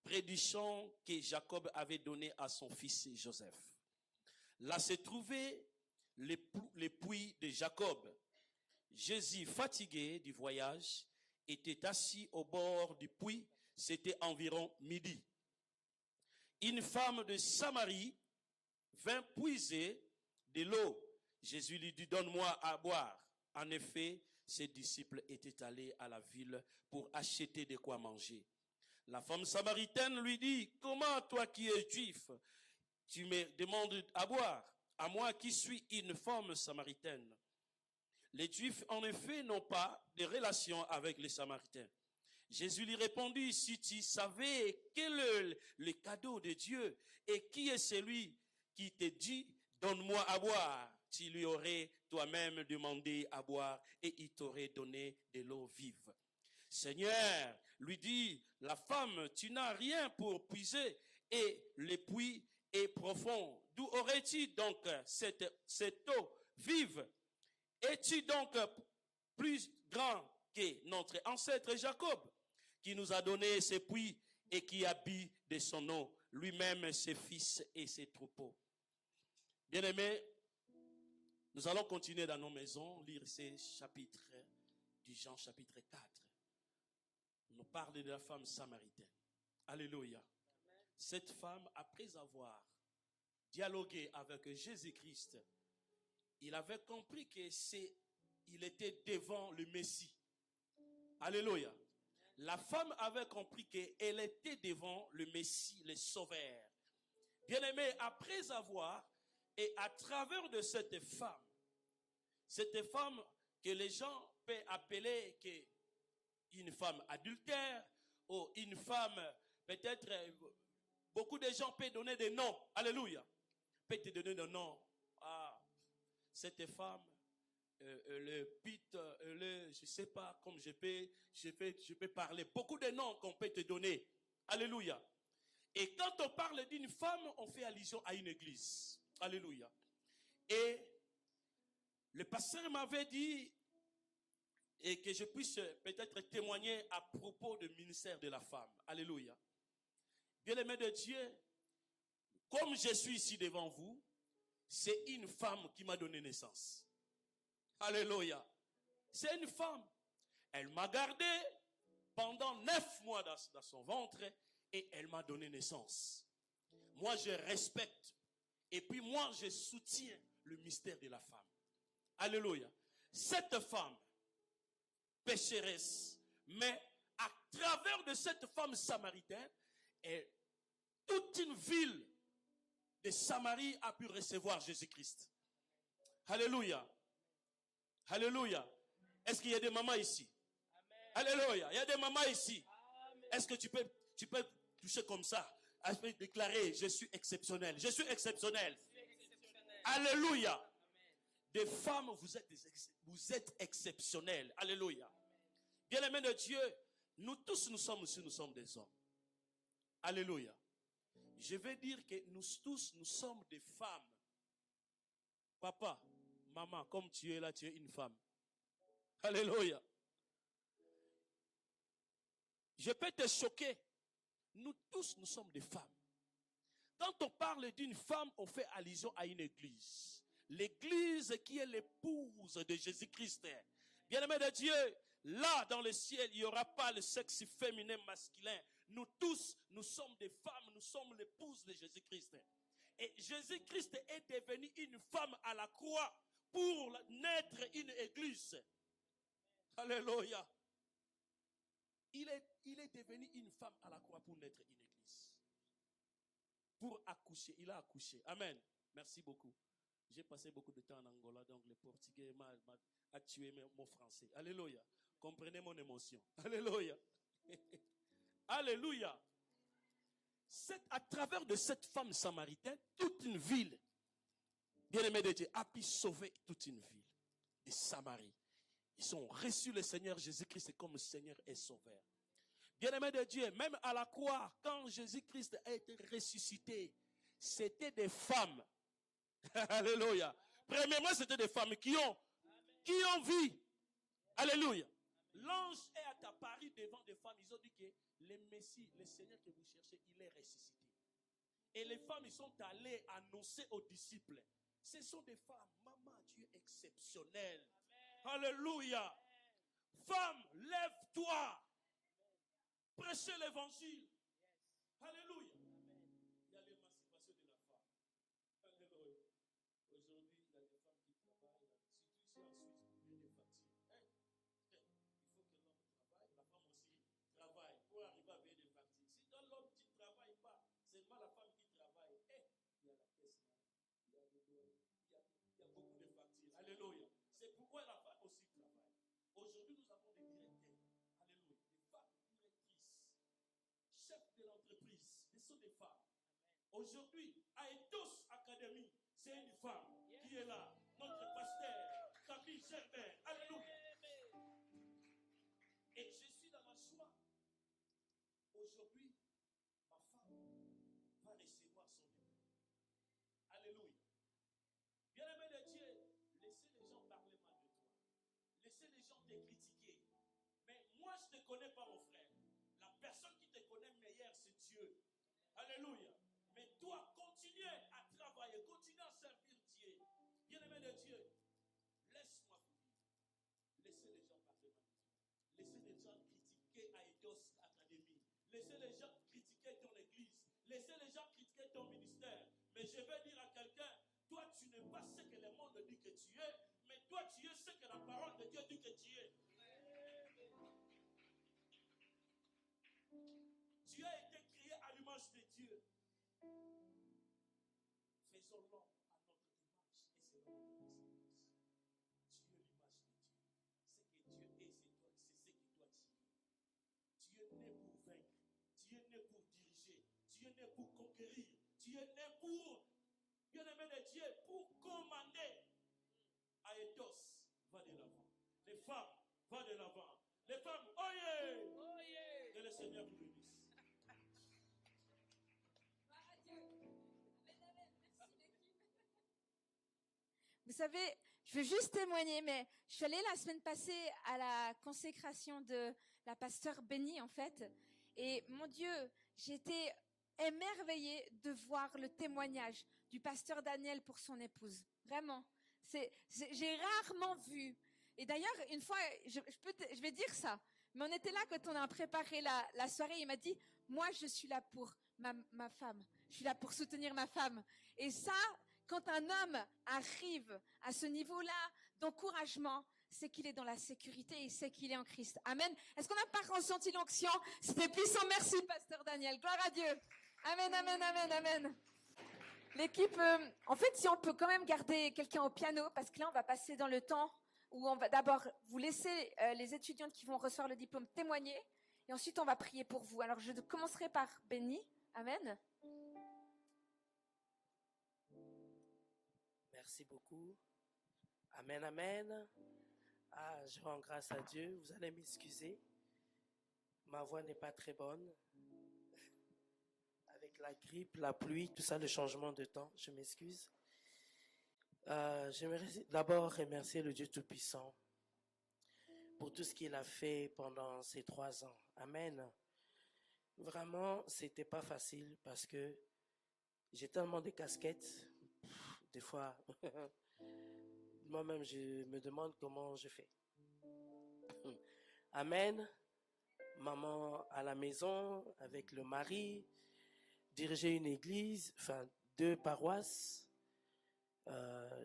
près du champ que Jacob avait donné à son fils Joseph. Là se trouvait les puits de Jacob. Jésus, fatigué du voyage, était assis au bord du puits. C'était environ midi. Une femme de Samarie vint puiser de l'eau. Jésus lui dit, donne-moi à boire. En effet, ses disciples étaient allés à la ville pour acheter de quoi manger. La femme samaritaine lui dit, comment toi qui es juif, tu me demandes à boire, à moi qui suis une femme samaritaine? Les Juifs, en effet, n'ont pas de relation avec les Samaritains. Jésus lui répondit, si tu savais quel est le cadeau de Dieu et qui est celui qui te dit, donne-moi à boire, tu lui aurais toi-même demandé à boire et il t'aurait donné de l'eau vive. Seigneur, lui dit la femme, tu n'as rien pour puiser et le puits est profond. D'où aurais-tu donc cette eau vive? Es-tu donc plus grand que notre ancêtre Jacob, qui nous a donné ce puits et qui habite de son eau, lui-même, ses fils et ses troupeaux? Bien-aimés, nous allons continuer dans nos maisons, lire ces chapitres du Jean chapitre 4. On nous parle de la femme samaritaine. Alléluia. Amen. Cette femme, après avoir dialogué avec Jésus-Christ, il avait compris qu'il était devant le Messie. Alléluia. La femme avait compris qu'elle était devant le Messie, le Sauveur. Bien-aimé, après avoir, et à travers de cette femme que les gens peuvent appeler une femme adultère, ou une femme, peut-être, beaucoup de gens peuvent donner des noms. Alléluia. Peuvent te donner des noms. Ah, cette femme, le pite, je ne sais pas comme je peux parler. Beaucoup de noms qu'on peut te donner. Alléluia. Et quand on parle d'une femme, on fait allusion à une église. Alléluia. Et Le pasteur m'avait dit et que je puisse peut-être témoigner à propos du ministère de la femme. Alléluia. Bien-aimé de Dieu, comme je suis ici devant vous, c'est une femme qui m'a donné naissance. Alléluia. C'est une femme. Elle m'a gardé pendant 9 mois dans son ventre et elle m'a donné naissance. Moi, je respecte et puis moi, je soutiens le mystère de la femme. Alléluia. Cette femme, pécheresse, mais à travers de cette femme samaritaine, toute une ville de Samarie a pu recevoir Jésus-Christ. Alléluia. Alléluia. Est-ce qu'il y a des mamans ici? Amen. Alléluia. Il y a des mamans ici. Est-ce que tu peux toucher comme ça? Déclarer, je suis exceptionnel. Je suis exceptionnel. Alléluia. Amen. Des femmes, vous êtes exceptionnels. Alléluia. Bien-aimés de Dieu, nous tous, nous sommes des hommes. Alléluia. Je vais dire que nous tous, nous sommes des femmes. Papa, maman, comme tu es là, tu es une femme. Alléluia. Je peux te choquer. Nous tous, nous sommes des femmes. Quand on parle d'une femme, on fait allusion à une église. L'église qui est l'épouse de Jésus-Christ. Bien-aimé de Dieu, là dans le ciel, il n'y aura pas le sexe féminin masculin. Nous tous, nous sommes des femmes, nous sommes l'épouse de Jésus-Christ. Et Jésus-Christ est devenu une femme à la croix pour naître une église. Alléluia. Il est devenu une femme à la croix pour naître une église. Pour accoucher, il a accouché. Amen. Merci beaucoup. J'ai passé beaucoup de temps en Angola, donc le portugais a tué mon français. Alléluia. Comprenez mon émotion. Alléluia. Alléluia. À travers de cette femme samaritaine, toute une ville, bien-aimé de Dieu, a pu sauver toute une ville de Samarie. Ils ont reçu le Seigneur Jésus-Christ comme Seigneur et Sauveur. Bien-aimé de Dieu, même à la croix, quand Jésus-Christ a été ressuscité, c'était des femmes. Alléluia. Premièrement, c'était des femmes qui ont vu. Alléluia. L'ange est apparu devant des femmes. Ils ont dit que le Messie, le Seigneur que vous cherchez, il est ressuscité. Et les femmes, ils sont allées annoncer aux disciples. Ce sont des femmes. Maman, tu es exceptionnelle. Alléluia. Femme, lève-toi. Prêchez l'évangile. Alléluia. Il y a l'émancipation de la femme. Alléluia. Aujourd'hui, il y a des femmes qui travaillent, surtout ici en Suisse, pour payer des factures. Il faut que l'homme travaille, la femme aussi travaille pour arriver à payer des factures. Si dans l'homme tu ne travailles pas, c'est seulement la femme qui travaille. Il y a la caisse, il y a des loyers, il y a beaucoup de factures. Alléluia. C'est pourquoi la femme aussi travaille. Aujourd'hui, nous avons des directeurs. Alléluia. Des femmes directrices, chefs de l'entreprise. Ce sont des femmes. Aujourd'hui, à Ethos Academy, c'est une femme qui est là. Notre pasteur, Camille Germain. Alléluia. Et je suis dans la joie. Aujourd'hui, ma femme va recevoir son diplôme. Alléluia. Bien-aimé de Dieu, laissez les gens parler mal de toi. Laissez les gens te critiquer. Mais moi, je ne te connais pas, mon frère. La personne qui te connaît meilleur, c'est Dieu. Alléluia. Mais toi, continue à travailler, continue à servir Dieu. Bien-aimé de Dieu, laisse-moi vous dire. Laissez les gens parler mal de toi. Laissez les gens critiquer à Ethos Academy. Laissez les gens critiquer ton église. Laissez les gens critiquer ton ministère. Mais je vais dire à quelqu'un, toi, tu n'es pas ce que le monde dit que tu es, mais toi, tu es ce que la parole de Dieu dit que tu es. Tu as été créé à l'image de Dieu. Faisons l'homme à notre image et c'est notre ressemblance. Tu es l'image de Dieu. Ce que Dieu est, c'est ce que toi tu es. Tu es né pour vaincre. Tu es né pour diriger. Tu es né pour conquérir. Tu es né pour, bien-aimé de Dieu, pour commander. Aethos, va de l'avant. Les femmes, va de l'avant. Les femmes, oyez! Oyez! Que le Seigneur vous bénisse.
Vous savez, je veux juste témoigner, mais je suis allée la semaine passée à la consécration de la pasteur Béni, en fait. Et mon Dieu, j'étais émerveillée de voir le témoignage du pasteur Daniel pour son épouse. Vraiment. J'ai rarement vu. Et d'ailleurs, une fois, je vais dire ça, mais on était là quand on a préparé la soirée. Il m'a dit, moi, je suis là pour ma femme. Je suis là pour soutenir ma femme. Et ça, quand un homme arrive à ce niveau-là d'encouragement, c'est qu'il est dans la sécurité et c'est qu'il est en Christ. Amen. Est-ce qu'on n'a pas ressenti l'onction? C'était puissant. Merci, pasteur Daniel. Gloire à Dieu. Amen, amen, amen, amen. L'équipe, en fait, si on peut quand même garder quelqu'un au piano, parce que là, on va passer dans le temps où on va d'abord vous laisser les étudiantes qui vont recevoir le diplôme témoigner, et ensuite on va prier pour vous. Alors, je commencerai par Béni. Amen.
Merci beaucoup. Amen, amen. Ah, je rends grâce à Dieu. Vous allez m'excuser. Ma voix n'est pas très bonne. Avec la grippe, la pluie, tout ça, le changement de temps, je m'excuse. J'aimerais d'abord remercier le Dieu Tout-Puissant pour tout ce qu'il a fait pendant ces 3 ans. Amen. Vraiment, c'était pas facile parce que j'ai tellement de casquettes. Des fois, moi-même, je me demande comment je fais. Amen. Maman à la maison, avec le mari, diriger une église, enfin 2 paroisses.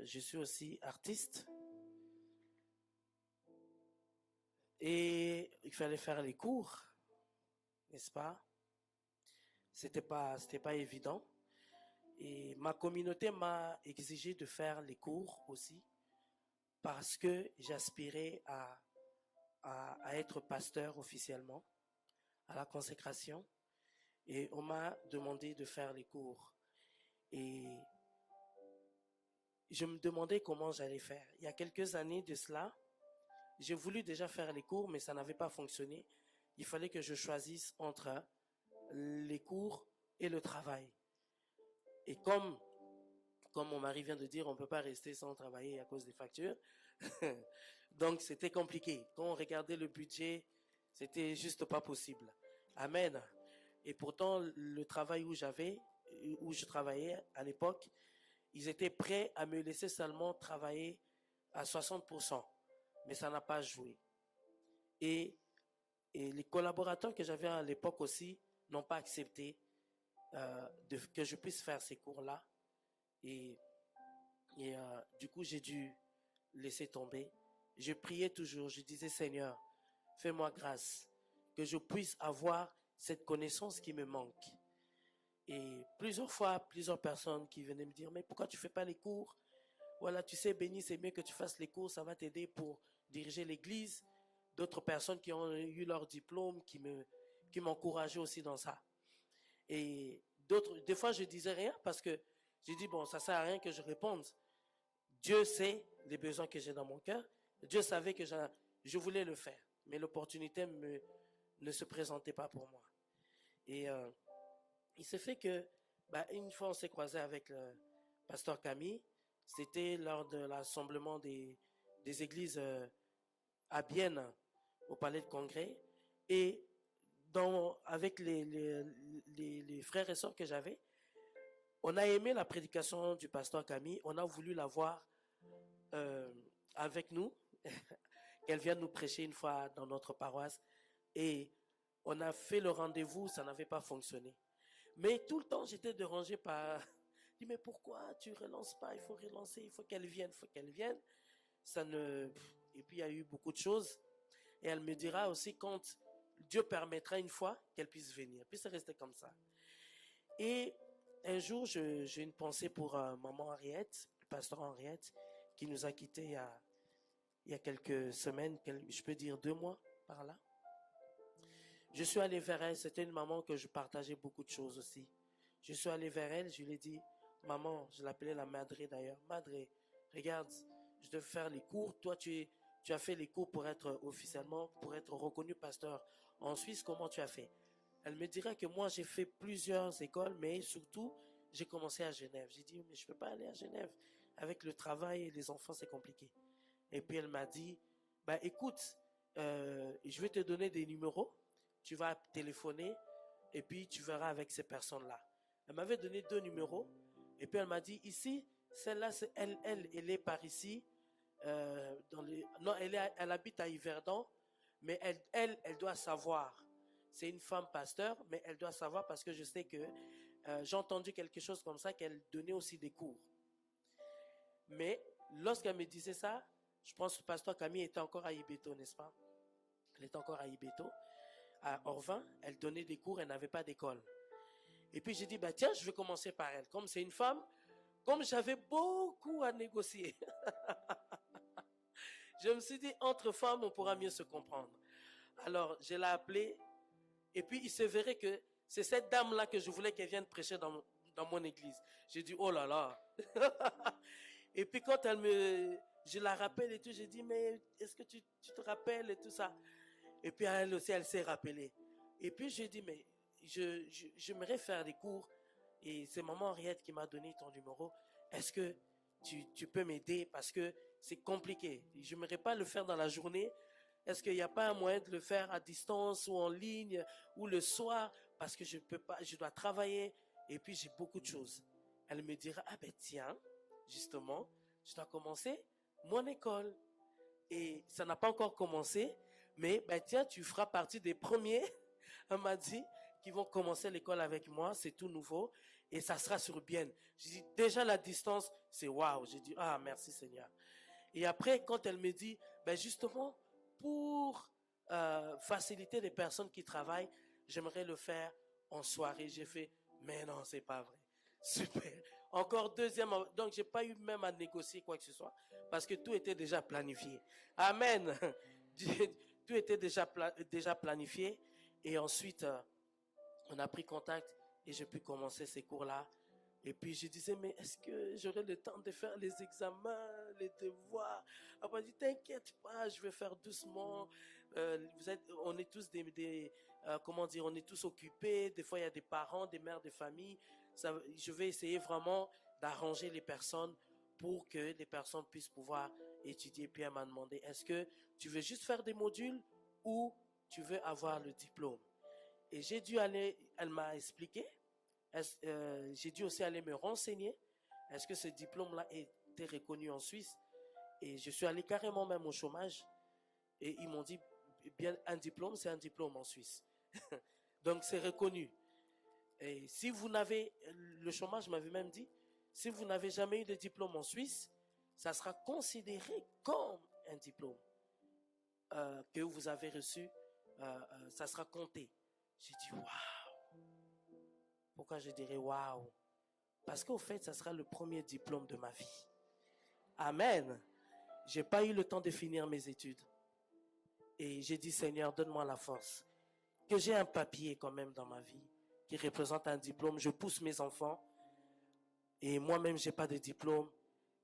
Je suis aussi artiste. Et il fallait faire les cours, n'est-ce pas? C'était pas évident. Et ma communauté m'a exigé de faire les cours aussi parce que j'aspirais à être pasteur officiellement, à la consécration. Et on m'a demandé de faire les cours. Et je me demandais comment j'allais faire. Il y a quelques années de cela, j'ai voulu déjà faire les cours, mais ça n'avait pas fonctionné. Il fallait que je choisisse entre les cours et le travail. Et comme mon mari vient de dire, on ne peut pas rester sans travailler à cause des factures. Donc, c'était compliqué. Quand on regardait le budget, c'était juste pas possible. Amen. Et pourtant, le travail où je travaillais à l'époque, ils étaient prêts à me laisser seulement travailler à 60%. Mais ça n'a pas joué. Et les collaborateurs que j'avais à l'époque aussi n'ont pas accepté que je puisse faire ces cours-là. Et du coup, j'ai dû laisser tomber. Je priais toujours, je disais, Seigneur, fais-moi grâce, que je puisse avoir cette connaissance qui me manque. Et plusieurs fois, plusieurs personnes qui venaient me dire, mais pourquoi tu ne fais pas les cours? Voilà, tu sais, Béni, c'est mieux que tu fasses les cours, ça va t'aider pour diriger l'église. D'autres personnes qui ont eu leur diplôme, qui m'encourageaient aussi dans ça. Et des fois, je disais rien parce que j'ai dit, bon, ça sert à rien que je réponde. Dieu sait les besoins que j'ai dans mon cœur. Dieu savait que je voulais le faire. Mais l'opportunité ne se présentait pas pour moi. Et il s'est fait que, une fois, on s'est croisé avec le pasteur Camille. C'était lors de l'assemblement des églises à Bienne, au palais de congrès. Et avec les frères et sœurs que j'avais, on a aimé la prédication du pasteur Camille. On a voulu la voir avec nous, qu'elle vienne nous prêcher une fois dans notre paroisse. Et on a fait le rendez-vous, ça n'avait pas fonctionné. Mais tout le temps, j'étais dérangé par... Je dis, mais pourquoi tu ne relances pas? Il faut relancer, il faut qu'elle vienne, Et puis, il y a eu beaucoup de choses. Et elle me dira aussi quand Dieu permettra une fois qu'elle puisse venir. Puis, c'est resté comme ça. Et un jour, j'ai une pensée pour maman Henriette, le pasteur Henriette, qui nous a quittés il y a quelques semaines, je peux dire 2 mois par là. Je suis allé vers elle, c'était une maman que je partageais beaucoup de choses aussi. Je suis allé vers elle, je lui ai dit, maman, je l'appelais la Madré d'ailleurs, Madré, regarde, je devais faire les cours, toi tu as fait les cours pour être reconnu pasteur en Suisse, comment tu as fait? Elle me dirait que moi j'ai fait plusieurs écoles, mais surtout j'ai commencé à Genève. J'ai dit, mais je ne peux pas aller à Genève. avec le travail et les enfants, c'est compliqué. Et puis elle m'a dit, bah écoute, je vais te donner des numéros, tu vas téléphoner et puis tu verras avec ces personnes-là. Elle m'avait donné 2 numéros et puis elle m'a dit, ici, celle-là, c'est elle est par ici. Non, elle habite à Yverdon, mais elle doit savoir. C'est une femme pasteur, mais elle doit savoir parce que je sais que j'ai entendu quelque chose comme ça, qu'elle donnait aussi des cours. Mais lorsqu'elle me disait ça, je pense que le pasteur Camille était encore à Ibeto, n'est-ce pas? Elle était encore à Ibeto, à Orvin. Elle donnait des cours, elle n'avait pas d'école. Et puis j'ai dit, bah tiens, je vais commencer par elle. Comme c'est une femme, comme j'avais beaucoup à négocier, je me suis dit, entre femmes, on pourra mieux se comprendre. Alors, je l'ai appelée, et puis il se verrait que c'est cette dame-là que je voulais qu'elle vienne prêcher dans mon église. J'ai dit, oh là là. Et puis quand je la rappelle et tout, j'ai dit, mais est-ce que tu te rappelles et tout ça? Et puis elle aussi, elle s'est rappelée. Et puis j'ai dit, mais j'aimerais faire des cours. Et c'est maman Henriette qui m'a donné ton numéro. Est-ce que tu peux m'aider? Parce que c'est compliqué. Je n'aimerais pas le faire dans la journée. Est-ce qu'il n'y a pas un moyen de le faire à distance ou en ligne ou le soir? Parce que je peux pas, je dois travailler et puis j'ai beaucoup de choses. Elle me dira, ah ben tiens, justement, je dois commencer mon école. Et ça n'a pas encore commencé, mais ben tiens, tu feras partie des premiers, elle m'a dit, qui vont commencer l'école avec moi. C'est tout nouveau et ça sera sur Bienne. J'ai dit, déjà la distance, c'est waouh. J'ai dit, ah merci Seigneur. Et après, quand elle me dit, ben justement, pour faciliter les personnes qui travaillent, j'aimerais le faire en soirée. J'ai fait, mais non, c'est pas vrai. Super. Encore deuxième, donc j'ai pas eu même à négocier quoi que ce soit, parce que tout était déjà planifié. Amen. Tout était déjà planifié. Et ensuite, on a pris contact et j'ai pu commencer ces cours-là. Et puis je disais, mais est-ce que j'aurai le temps de faire les examens, les devoirs? Elle m'a dit, t'inquiète pas, je vais faire doucement. On est tous comment dire, on est tous occupés. Des fois, il y a des parents, des mères de famille. Je vais essayer vraiment d'arranger les personnes pour que les personnes puissent pouvoir étudier. Puis elle m'a demandé, est-ce que tu veux juste faire des modules ou tu veux avoir le diplôme? Et j'ai dû aller, elle m'a expliqué. J'ai dû aussi aller me renseigner. Est-ce que ce diplôme-là était reconnu en Suisse? Et je suis allé carrément même au chômage. Et ils m'ont dit, bien, un diplôme, c'est un diplôme en Suisse. Donc, c'est reconnu. Et si vous n'avez, le chômage m'avait même dit, si vous n'avez jamais eu de diplôme en Suisse, ça sera considéré comme un diplôme que vous avez reçu. Ça sera compté. J'ai dit, waouh! Pourquoi je dirais waouh? Parce qu'au fait, ça sera le premier diplôme de ma vie. Amen. J'ai pas eu le temps de finir mes études. Et j'ai dit, Seigneur, donne-moi la force. Que j'ai un papier quand même dans ma vie qui représente un diplôme. Je pousse mes enfants. Et moi-même, j'ai pas de diplôme.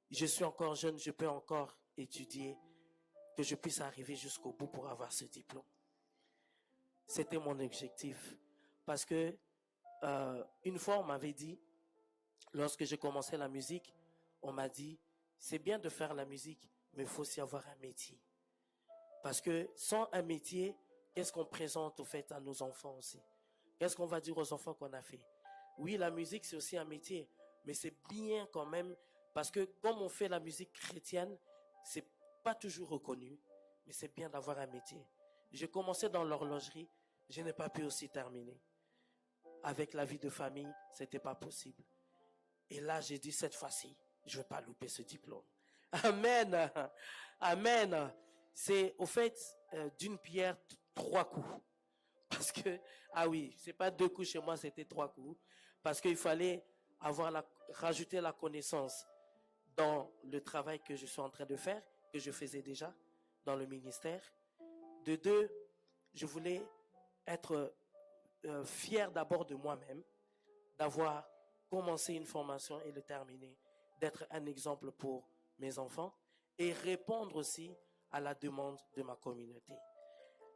Je suis encore jeune, je peux encore étudier. Que je puisse arriver jusqu'au bout pour avoir ce diplôme. C'était mon objectif. Parce que une fois, on m'avait dit, lorsque j'ai commencé la musique, on m'a dit, c'est bien de faire la musique, mais il faut aussi avoir un métier. Parce que sans un métier, qu'est-ce qu'on présente au fait à nos enfants aussi? Qu'est-ce qu'on va dire aux enfants qu'on a fait? Oui, la musique, c'est aussi un métier, mais c'est bien quand même, parce que comme on fait la musique chrétienne, c'est pas toujours reconnu, mais c'est bien d'avoir un métier. J'ai commencé dans l'horlogerie, je n'ai pas pu aussi terminer. Avec la vie de famille, c'était pas possible. Et là, j'ai dit, cette fois-ci, je vais pas louper ce diplôme. Amen. Amen. C'est, au fait, d'une pierre, 3 coups. Parce que, ah oui, c'est pas 2 coups chez moi, c'était 3 coups. Parce qu'il fallait rajouter la connaissance dans le travail que je suis en train de faire, que je faisais déjà dans le ministère. De 2, je voulais être fier d'abord de moi-même, d'avoir commencé une formation et le terminer, d'être un exemple pour mes enfants et répondre aussi à la demande de ma communauté.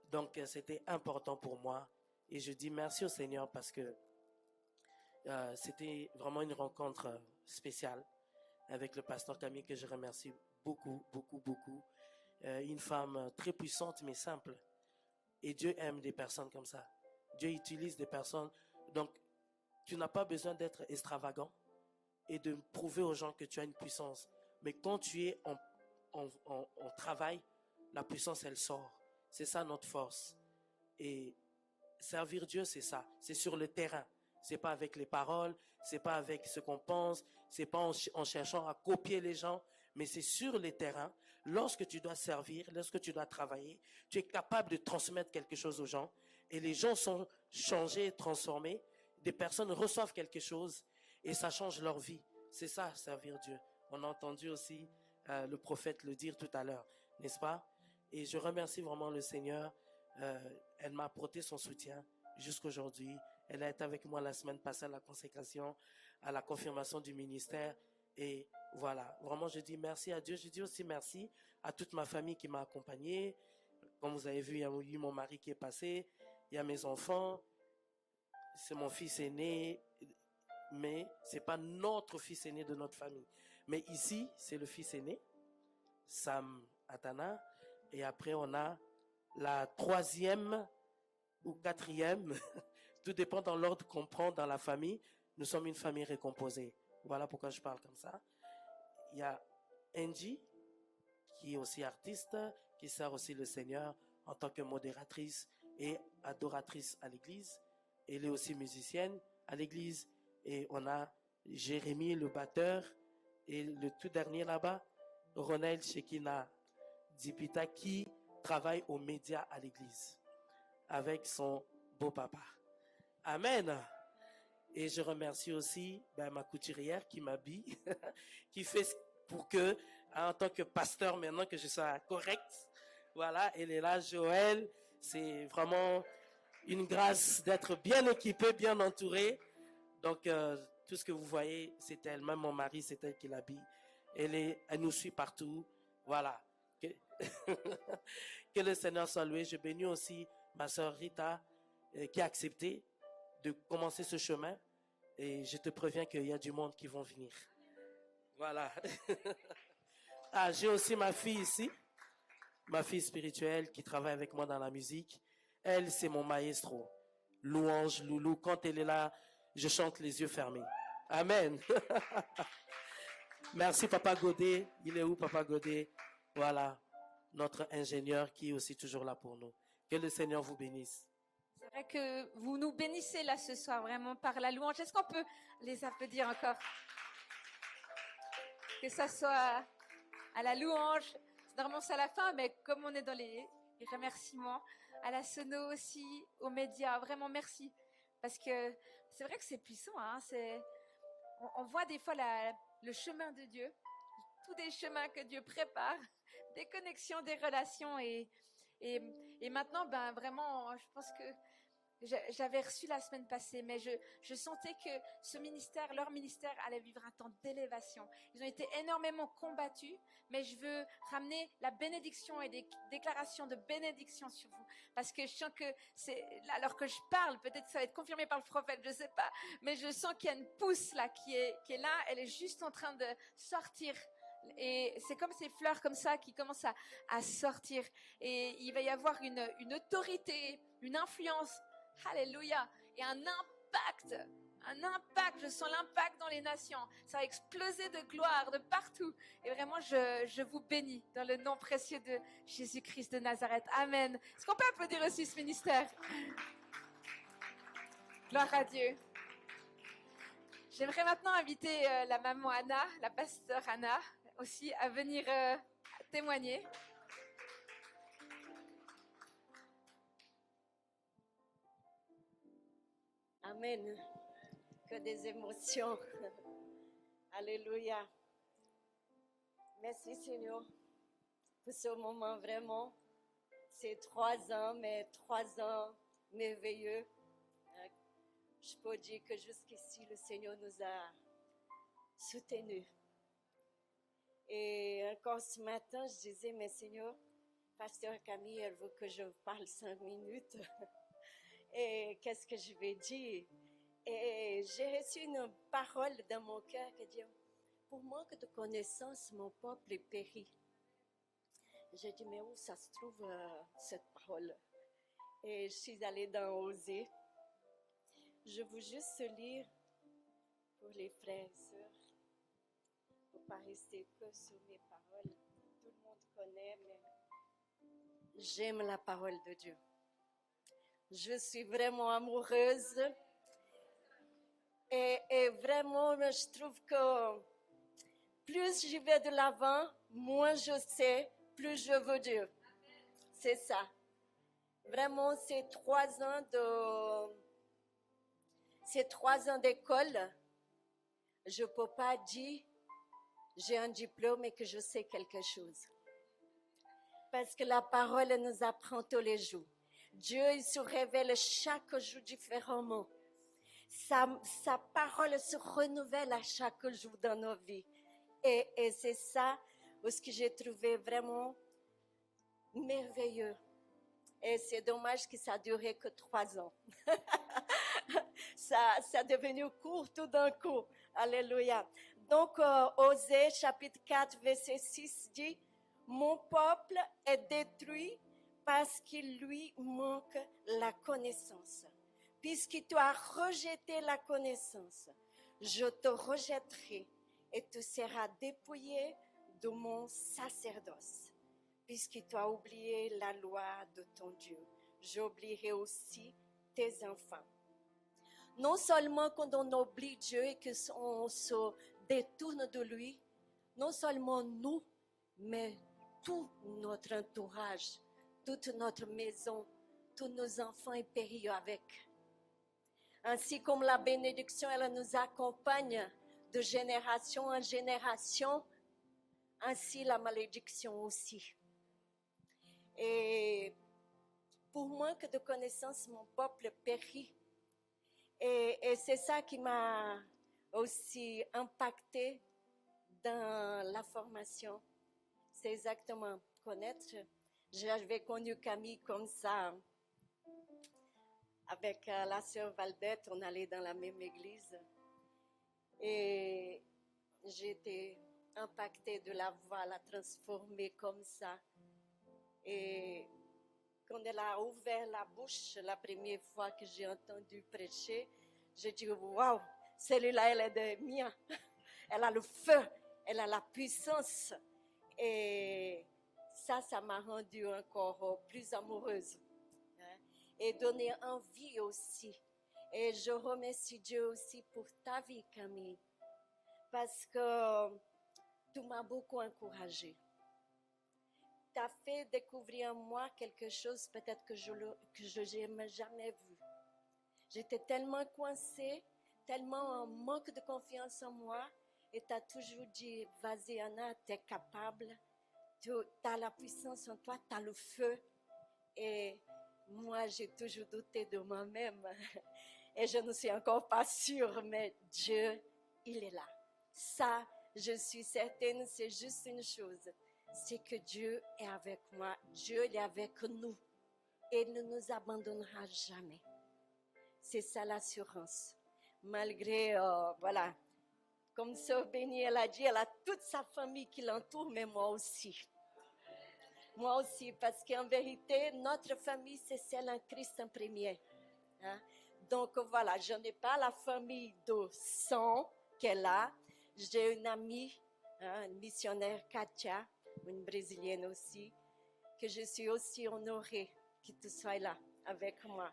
Donc, c'était important pour moi et je dis merci au Seigneur parce que c'était vraiment une rencontre spéciale. avec le pasteur Camille que je remercie beaucoup, beaucoup, beaucoup. Une femme très puissante mais simple. Et Dieu aime des personnes comme ça. Dieu utilise des personnes. Donc, tu n'as pas besoin d'être extravagant et de prouver aux gens que tu as une puissance. Mais quand tu es en travail, la puissance, elle sort. C'est ça notre force. Et servir Dieu, c'est ça. C'est sur le terrain. C'est pas avec les paroles, c'est pas avec ce qu'on pense, c'est pas en cherchant à copier les gens, mais c'est sur le terrain. Lorsque tu dois servir, lorsque tu dois travailler, tu es capable de transmettre quelque chose aux gens et les gens sont changés, transformés. Des personnes reçoivent quelque chose et ça change leur vie. C'est ça, servir Dieu. On a entendu aussi le prophète le dire tout à l'heure, n'est-ce pas? Et je remercie vraiment le Seigneur. Elle m'a apporté son soutien jusqu'aujourd'hui. Elle a été avec moi la semaine passée à la consécration, à la confirmation du ministère. Et voilà, vraiment je dis merci à Dieu. Je dis aussi merci à toute ma famille qui m'a accompagné. Comme vous avez vu, il y a eu mon mari qui est passé, il y a mes enfants, c'est mon fils aîné, mais c'est pas notre fils aîné de notre famille. Mais ici, c'est le fils aîné, Sam Atana, et après on a la troisième ou quatrième, tout dépend dans l'ordre qu'on prend dans la famille. Nous sommes une famille récomposée. Voilà pourquoi je parle comme ça. Il y a Angie, qui est aussi artiste, qui sert aussi le Seigneur en tant que modératrice et adoratrice à l'église. Elle est aussi musicienne à l'église. Et on a Jérémy, le batteur, et le tout dernier là-bas, Ronel Shekina Dipita, qui travaille aux médias à l'église avec son beau-papa. Amen. Et je remercie aussi ma couturière qui m'habille, qui fait pour que, en tant que pasteur, maintenant que je sois correct, voilà, elle est là, Joël. C'est vraiment une grâce d'être bien équipé, bien entouré. Donc, tout ce que vous voyez, c'est elle. Même mon mari, c'est elle qui l'habille. Elle nous suit partout. Voilà. Que le Seigneur soit loué. Je bénis aussi ma sœur Rita, qui a accepté de commencer ce chemin. Et je te préviens qu'il y a du monde qui vont venir. Voilà. Ah, j'ai aussi ma fille ici, ma fille spirituelle qui travaille avec moi dans la musique. Elle, c'est mon maestro. Louange, Loulou. Quand elle est là, je chante les yeux fermés. Amen. Merci, Papa Godet. Il est où, Papa Godet? Voilà, notre ingénieur qui est aussi toujours là pour nous. Que le Seigneur vous bénisse.
C'est vrai que vous nous bénissez là ce soir, vraiment par la louange. Est-ce qu'on peut les applaudir encore? Que ça soit à la louange, c'est normalement ça à la fin, mais comme on est dans les remerciements, à la sono aussi, aux médias, vraiment merci. Parce que c'est vrai que c'est puissant, hein, on voit des fois le chemin de Dieu, tous des chemins que Dieu prépare, des connexions, des relations et maintenant, vraiment, je pense que j'avais reçu la semaine passée, mais je sentais que ce ministère, leur ministère, allait vivre un temps d'élévation. Ils ont été énormément combattus, mais je veux ramener la bénédiction et des déclarations de bénédiction sur vous. Parce que je sens que alors que je parle, peut-être ça va être confirmé par le prophète, je sais pas, mais je sens qu'il y a une pousse là qui est là, elle est juste en train de sortir. Et c'est comme ces fleurs comme ça qui commencent à sortir. Et il va y avoir une autorité, une influence. Alléluia. Et un impact. Je sens l'impact dans les nations. Ça va exploser de gloire de partout. Et vraiment, je vous bénis dans le nom précieux de Jésus-Christ de Nazareth. Amen. Est-ce qu'on peut applaudir aussi ce ministère? Gloire à Dieu. J'aimerais maintenant inviter la maman Anna, la pasteur Anna, aussi à venir témoigner.
Amen. Que des émotions. Alléluia. Merci Seigneur pour ce moment vraiment. C'est 3 ans, mais 3 ans merveilleux. Je peux dire que jusqu'ici, le Seigneur nous a soutenus. Et encore ce matin, je disais, mais Seigneur, Pasteur Camille, elle veut que je parle 5 minutes. Et qu'est-ce que je vais dire? Et j'ai reçu une parole dans mon cœur qui dit, pour manque de connaissances, mon peuple est péri. J'ai dit, mais où ça se trouve cette parole? Et je suis allée dans Osée. Je veux juste lire pour les frères et sœurs, pour ne pas rester que sur mes paroles. Tout le monde connaît, mais j'aime la parole de Dieu. Je suis vraiment amoureuse. Et vraiment, je trouve que plus j'y vais de l'avant, moins je sais, plus je veux Dieu. C'est ça. Vraiment, ces 3 ans d'école, je ne peux pas dire j'ai un diplôme et que je sais quelque chose. Parce que la parole nous apprend tous les jours. Dieu, il se révèle chaque jour différemment. Sa parole se renouvelle à chaque jour dans nos vies. Et c'est ça ce que j'ai trouvé vraiment merveilleux. Et c'est dommage que ça a duré que 3 ans. ça a devenu court tout d'un coup. Alléluia. Donc, Osée, chapitre 4, verset 6 dit, « Mon peuple est détruit parce qu'il lui manque la connaissance. Puisque tu as rejeté la connaissance, je te rejetterai et tu seras dépouillé de mon sacerdoce. Puisque tu as oublié la loi de ton Dieu, j'oublierai aussi tes enfants. » Non seulement quand on oublie Dieu et qu'on se détourne de lui, non seulement nous, mais tout notre entourage, toute notre maison, tous nos enfants est péri avec. Ainsi comme la bénédiction, elle nous accompagne de génération en génération, ainsi la malédiction aussi. Et pour manque de connaissances, mon peuple périt. Et c'est ça qui m'a aussi impacté dans la formation. C'est exactement connaître. J'avais connu Camille comme ça. Avec la sœur Valdette, on allait dans la même église. Et j'ai été impactée de la voir, la transformer comme ça. Et quand elle a ouvert la bouche la première fois que j'ai entendu prêcher, j'ai dit, waouh, celle-là, elle est de mien. Elle a le feu, elle a la puissance. Et ça m'a rendue encore plus amoureuse. Et donner envie aussi. Et je remercie Dieu aussi pour ta vie, Camille, parce que tu m'as beaucoup encouragée. Tu as fait découvrir en moi quelque chose peut-être que je n'ai jamais vu. J'étais tellement coincée, tellement en manque de confiance en moi, et tu as toujours dit, vas-y Anna, tu es capable, tu as la puissance en toi, tu as le feu. Et moi, j'ai toujours douté de moi-même. Et je ne suis encore pas sûre, mais Dieu, il est là. Ça, je suis certaine, c'est juste une chose. C'est que Dieu est avec moi. Dieu il est avec nous. Et il ne nous abandonnera jamais. C'est ça l'assurance. Malgré, voilà, comme Sœur Bénie, elle a dit, elle a toute sa famille qui l'entoure, mais moi aussi. Moi aussi, parce qu'en vérité, notre famille, c'est celle en Christ en premier. Hein? Donc voilà, je n'ai pas la famille de sang qu'elle a. J'ai une amie, une missionnaire, Katia, une brésilienne aussi, que je suis aussi honorée que tu sois là avec moi.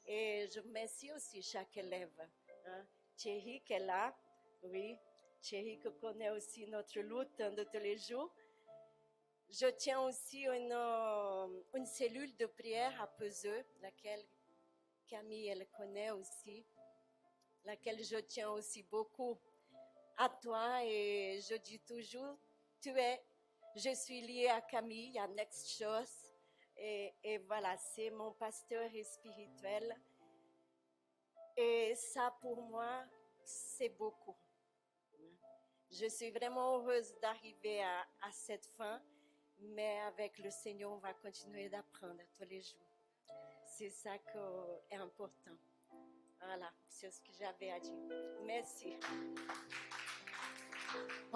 Et je remercie aussi chaque élève. Hein? Thierry qui est là, oui, Thierry qui connaît aussi notre lutte de tous les jours. Je tiens aussi une cellule de prière à Peseux, laquelle Camille elle connaît aussi, laquelle je tiens aussi beaucoup à toi. Et je dis toujours, je suis liée à Camille, à Next Chose. Et voilà, c'est mon pasteur spirituel. Et ça, pour moi, c'est beaucoup. Je suis vraiment heureuse d'arriver à cette fin. Mais avec le Seigneur, on va continuer d'apprendre tous les jours. C'est ça qui est important. Voilà, c'est ce que j'avais à dire. Merci.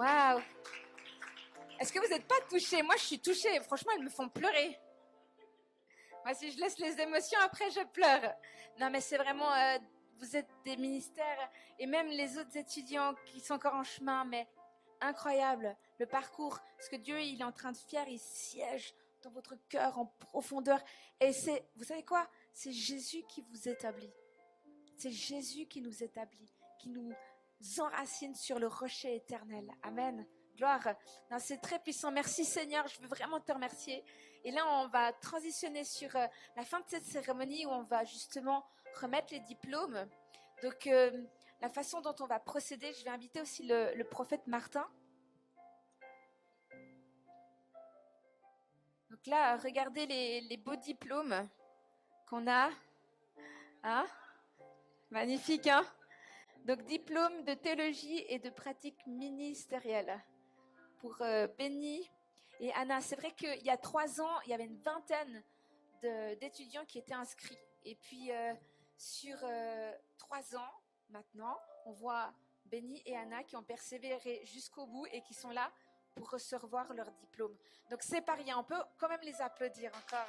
Waouh. Est-ce que vous n'êtes pas touchés? Moi, je suis touchée. Franchement, elles me font pleurer. Moi, si je laisse les émotions, après, je pleure. Non, mais c'est vraiment... vous êtes des ministères et même les autres étudiants qui sont encore en chemin, mais incroyable. Le parcours, ce que Dieu il est en train de faire, il siège dans votre cœur en profondeur. Et c'est, vous savez quoi? C'est Jésus qui vous établit. C'est Jésus qui nous établit, qui nous enracine sur le rocher éternel. Amen. Gloire. Non, c'est très puissant. Merci Seigneur, je veux vraiment te remercier. Et là, on va transitionner sur la fin de cette cérémonie où on va justement remettre les diplômes. Donc, la façon dont on va procéder, je vais inviter aussi le prophète Martin. Donc là, regardez les beaux diplômes qu'on a. Hein? Magnifique, hein? Donc, diplôme de théologie et de pratique ministérielle pour Benny et Anna. C'est vrai qu'il y a 3 ans, il y avait une vingtaine d'étudiants qui étaient inscrits. Et puis, sur 3 ans, maintenant, on voit Benny et Anna qui ont persévéré jusqu'au bout et qui sont là pour recevoir leur diplôme. Donc, c'est pas rien. On peut quand même les applaudir encore.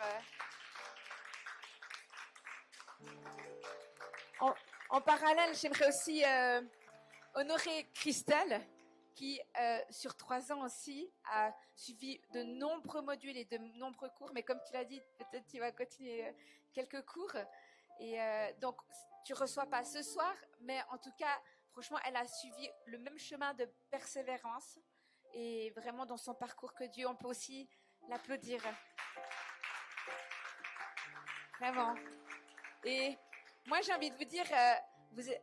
En parallèle, j'aimerais aussi honorer Christelle, qui, sur 3 ans aussi, a suivi de nombreux modules et de nombreux cours. Mais comme tu l'as dit, peut-être tu vas continuer quelques cours. Et donc, tu ne reçois pas ce soir, mais en tout cas, franchement, elle a suivi le même chemin de persévérance. Et vraiment, dans son parcours que Dieu, on peut aussi l'applaudir. Vraiment. Et moi, j'ai envie de vous dire,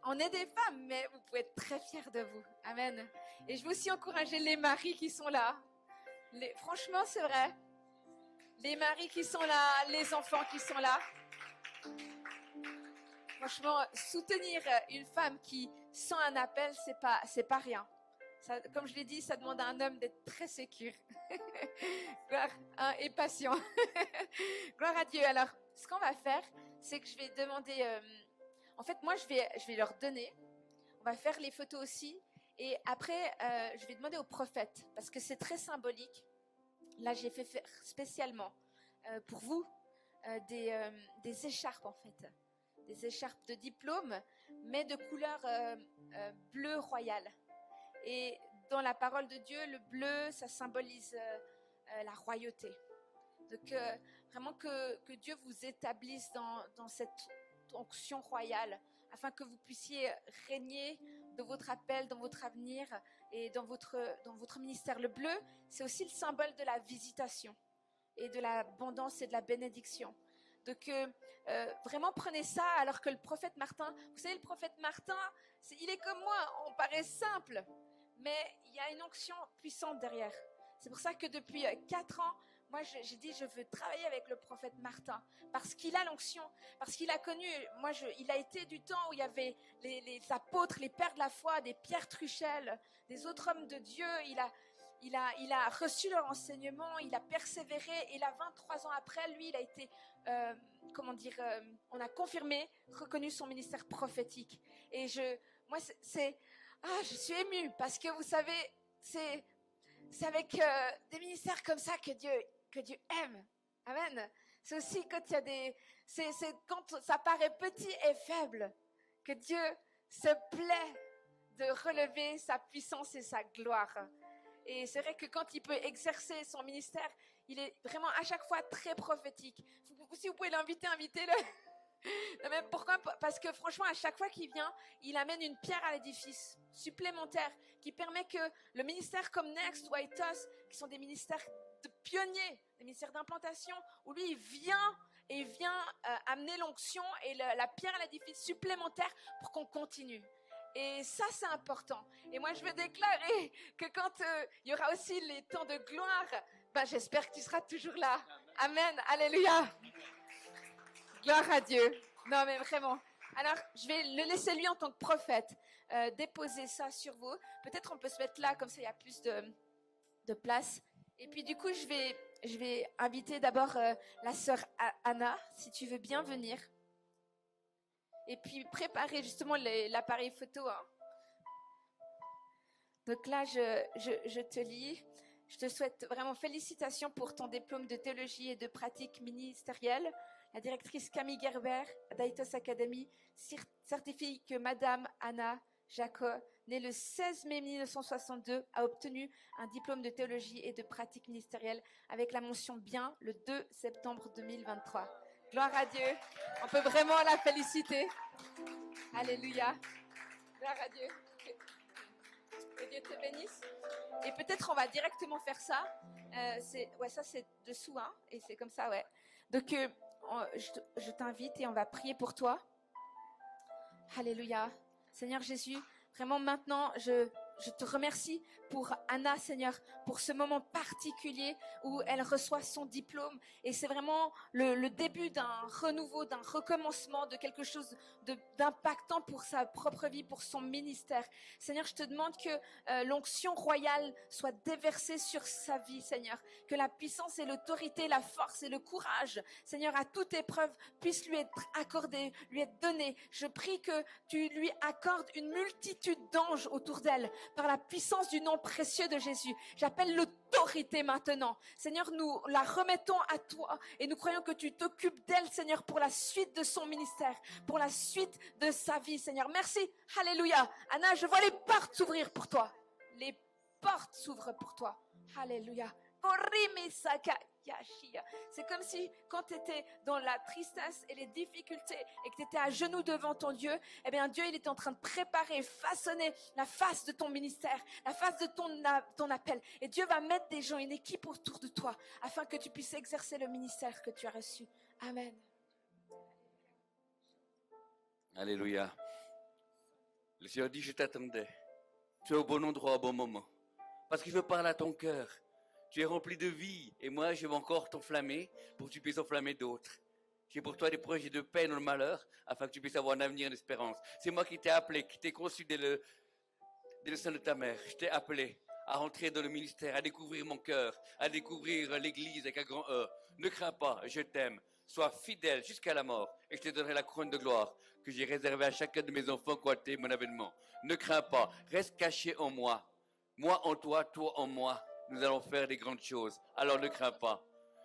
on est des femmes, mais vous pouvez être très fiers de vous. Amen. Et je veux aussi encourager les maris qui sont là. Franchement, c'est vrai. Les maris qui sont là, les enfants qui sont là. Franchement, soutenir une femme qui sent un appel, c'est pas rien. Ça, comme je l'ai dit, ça demande à un homme d'être très sécure. Gloire, hein, et patient. Gloire à Dieu. Alors, ce qu'on va faire, c'est que je vais demander... en fait, moi, je vais leur donner. On va faire les photos aussi. Et après, je vais demander au prophète, parce que c'est très symbolique. Là, j'ai fait faire spécialement pour vous des écharpes, en fait. Des écharpes de diplôme, mais de couleur bleu royal. Et dans la parole de Dieu, le bleu, ça symbolise la royauté. Donc, vraiment que Dieu vous établisse dans cette onction royale, afin que vous puissiez régner de votre appel, dans votre avenir et dans votre ministère. Le bleu, c'est aussi le symbole de la visitation et de l'abondance et de la bénédiction. Donc, vraiment prenez ça, alors que le prophète Martin, vous savez, le prophète Martin, il est comme moi, on paraît simple, mais il y a une onction puissante derrière. C'est pour ça que depuis 4 ans, moi, j'ai dit, je veux travailler avec le prophète Martin, parce qu'il a l'onction, parce qu'il a connu, il a été du temps où il y avait les apôtres, les pères de la foi, des Pierre Truchel, des autres hommes de Dieu. Il a reçu leur enseignement, il a persévéré, et là, 23 ans après, lui, il a été, on a confirmé, reconnu son ministère prophétique. Et je suis émue, parce que vous savez, c'est avec des ministères comme ça que Dieu aime. Amen. C'est aussi quand c'est quand ça paraît petit et faible que Dieu se plaît de relever sa puissance et sa gloire. Et c'est vrai que quand il peut exercer son ministère, il est vraiment à chaque fois très prophétique. Si vous pouvez l'inviter, invitez-le. Non, mais pourquoi? Parce que franchement, à chaque fois qu'il vient, il amène une pierre à l'édifice supplémentaire qui permet que le ministère comme Next ou Ethos, qui sont des ministères de pionniers, des ministères d'implantation, où lui, il vient amener l'onction et la pierre à l'édifice supplémentaire pour qu'on continue. Et ça, c'est important. Et moi, je veux déclarer que quand il y aura aussi les temps de gloire, j'espère que tu seras toujours là. Amen. Alléluia. Gloire à Dieu. Non, mais vraiment. Alors, je vais le laisser lui en tant que prophète déposer ça sur vous. Peut-être on peut se mettre là, comme ça il y a plus de place. Et puis du coup, je vais inviter d'abord la sœur Anna, si tu veux bien venir. Et puis préparer justement l'appareil photo. Hein. Donc là, je te lis. Je te souhaite vraiment félicitations pour ton diplôme de théologie et de pratique ministérielle. La directrice Camille Gerber d'Aitos Academy certifie que Madame Anna Jacob, née le 16 mai 1962, a obtenu un diplôme de théologie et de pratique ministérielle avec la mention bien le 2 septembre 2023. Gloire à Dieu. On peut vraiment la féliciter. Alléluia. Gloire à Dieu. Que Dieu te bénisse. Et peut-être on va directement faire ça. Ça c'est dessous, hein. Et c'est comme ça, ouais. Donc je t'invite et on va prier pour toi. Alléluia. Seigneur Jésus, vraiment maintenant, je te remercie pour Anna, Seigneur, pour ce moment particulier où elle reçoit son diplôme. Et c'est vraiment le début d'un renouveau, d'un recommencement, de quelque chose d'impactant pour sa propre vie, pour son ministère. Seigneur, je te demande que l'onction royale soit déversée sur sa vie, Seigneur. Que la puissance et l'autorité, la force et le courage, Seigneur, à toute épreuve, puissent lui être accordés, lui être donnés. Je prie que tu lui accordes une multitude d'anges autour d'elle, par la puissance du nom précieux de Jésus. J'appelle l'autorité maintenant. Seigneur, nous la remettons à toi et nous croyons que tu t'occupes d'elle, Seigneur, pour la suite de son ministère, pour la suite de sa vie, Seigneur. Merci. Alléluia. Anna, je vois les portes s'ouvrir pour toi. Les portes s'ouvrent pour toi. Alléluia. C'est comme si quand tu étais dans la tristesse et les difficultés et que tu étais à genoux devant ton Dieu, eh bien Dieu il est en train de préparer, façonner la face de ton ministère, la face de ton appel. Et Dieu va mettre des gens, une équipe autour de toi afin que tu puisses exercer le ministère que tu as reçu. Amen.
Alléluia. Le Seigneur dit, je t'attendais. Tu es au bon endroit au bon moment. Parce que je parle à ton cœur. Tu es rempli de vie et moi je vais encore t'enflammer pour que tu puisses enflammer d'autres. J'ai pour toi des projets de paix dans le malheur afin que tu puisses avoir un avenir et une espérance. C'est moi qui t'ai appelé, qui t'ai conçu dès le sein de ta mère. Je t'ai appelé à rentrer dans le ministère, à découvrir mon cœur, à découvrir l'église avec un grand E. Ne crains pas, je t'aime. Sois fidèle jusqu'à la mort et je te donnerai la couronne de gloire que j'ai réservée à chacun de mes enfants qui ont été mon avènement. Ne crains pas, reste caché en moi. Moi en toi, toi en moi. Nous allons faire des grandes choses. Alors ne crains pas.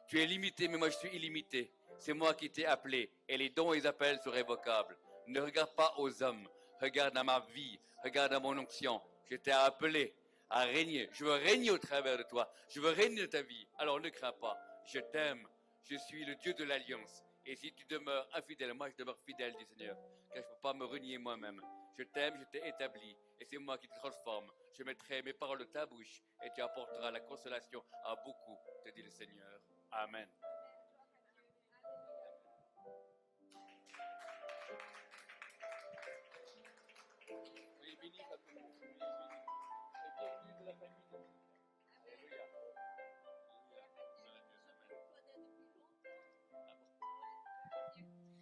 Tu es limité, mais moi je suis illimité. C'est moi qui t'ai appelé et les dons et les appels sont révocables. Ne regarde pas aux hommes. Regarde à ma vie. Regarde à mon onction. Je t'ai appelé à régner. Je veux régner au travers de toi. Je veux régner de ta vie. Alors ne crains pas. Je t'aime. Je suis le Dieu de l'alliance. Et si tu demeures infidèle, moi je demeure fidèle, dit Seigneur. Car je ne peux pas me renier moi-même. Je t'aime, je t'ai établi. Et c'est moi qui te transforme. Je mettrai mes paroles de ta bouche et tu apporteras la consolation à beaucoup, te dit le Seigneur. Amen. Soyez bénis, bienvenue de la famille. Alléluia.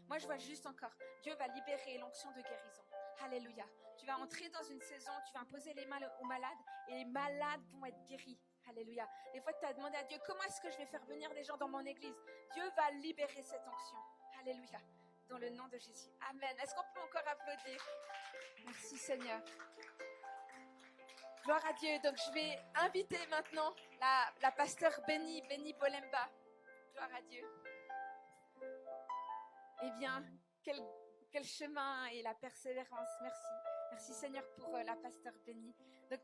Moi, je vois juste encore, Dieu va libérer l'onction de guérison. Alléluia. Tu vas entrer dans une saison, tu vas imposer les mains aux malades et les malades vont être guéris. Alléluia. Des fois, tu as demandé à Dieu, comment est-ce que je vais faire venir des gens dans mon église? Dieu va libérer cette onction. Alléluia. Dans le nom de Jésus. Amen. Est-ce qu'on peut encore applaudir? Merci Seigneur. Gloire à Dieu. Donc, je vais inviter maintenant la pasteur Benny Bolemba. Gloire à Dieu. Eh bien, quel chemin et la persévérance. Merci. Merci Seigneur pour la pasteur Benny. Donc,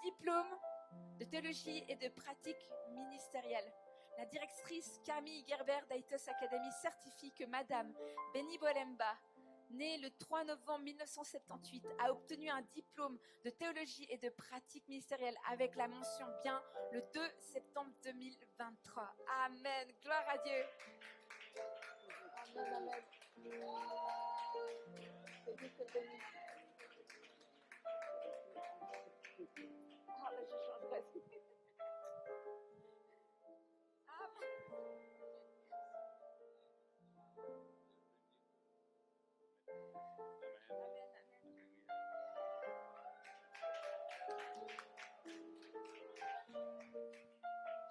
diplôme de théologie et de pratique ministérielle. La directrice Camille Gerber d'Aitos Academy certifie que Madame Benny Bolemba, née le 3 novembre 1978, a obtenu un diplôme de théologie et de pratique ministérielle avec la mention bien le 2 septembre 2023. Amen. Gloire à Dieu. Amen, amen. Ah, là, je change presque.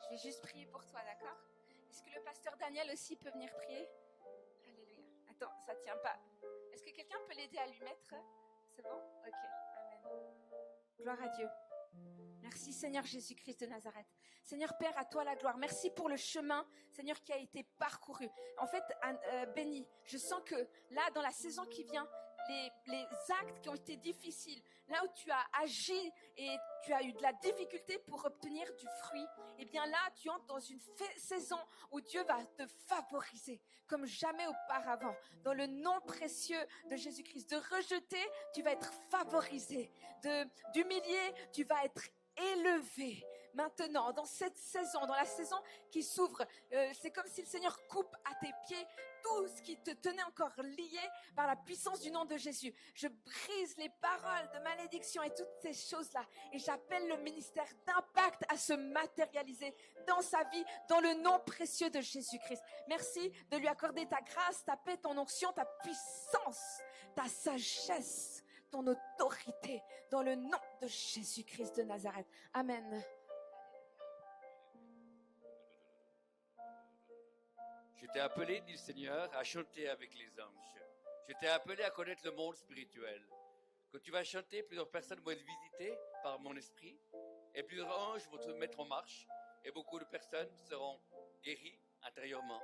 Je vais juste prier pour toi, d'accord? Est-ce que le pasteur Daniel aussi peut venir prier? Alléluia. Attends, ça ne tient pas. Est-ce que quelqu'un peut l'aider à lui mettre? C'est bon? Ok. Amen. Gloire à Dieu. Merci Seigneur Jésus-Christ de Nazareth. Seigneur Père, à toi la gloire. Merci pour le chemin, Seigneur, qui a été parcouru. En fait, béni, je sens que là, dans la saison qui vient, les actes qui ont été difficiles, là où tu as agi et tu as eu de la difficulté pour obtenir du fruit, eh bien là, tu entres dans une saison où Dieu va te favoriser comme jamais auparavant. Dans le nom précieux de Jésus-Christ, de rejeter, tu vas être favorisé. D'humilier, tu vas être élevé. Maintenant, dans cette saison, dans la saison qui s'ouvre, c'est comme si le Seigneur coupe à tes pieds tout ce qui te tenait encore lié par la puissance du nom de Jésus. Je brise les paroles de malédiction et toutes ces choses-là. Et j'appelle le ministère d'impact à se matérialiser dans sa vie, dans le nom précieux de Jésus-Christ. Merci de lui accorder ta grâce, ta paix, ton onction, ta puissance, ta sagesse, ton autorité, dans le nom de Jésus-Christ de Nazareth. Amen.
Je t'ai appelé, dit le Seigneur, à chanter avec les anges. Je t'ai appelé à connaître le monde spirituel. Quand tu vas chanter, plusieurs personnes vont être visitées par mon esprit et plusieurs anges vont te mettre en marche et beaucoup de personnes seront guéries intérieurement.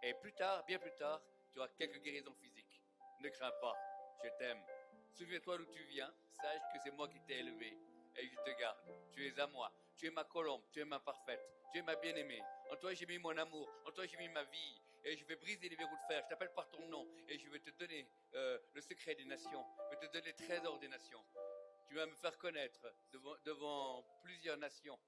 Et plus tard, bien plus tard, tu auras quelques guérisons physiques. Ne crains pas, je t'aime. Souviens-toi d'où tu viens, sache que c'est moi qui t'ai élevé et je te garde. Tu es à moi, tu es ma colombe, tu es ma parfaite, tu es ma bien-aimée. En toi j'ai mis mon amour, en toi j'ai mis ma vie et je vais briser les verrous de fer. Je t'appelle par ton nom et je vais te donner le secret des nations, je vais te donner le trésor des nations. Tu vas me faire connaître devant plusieurs nations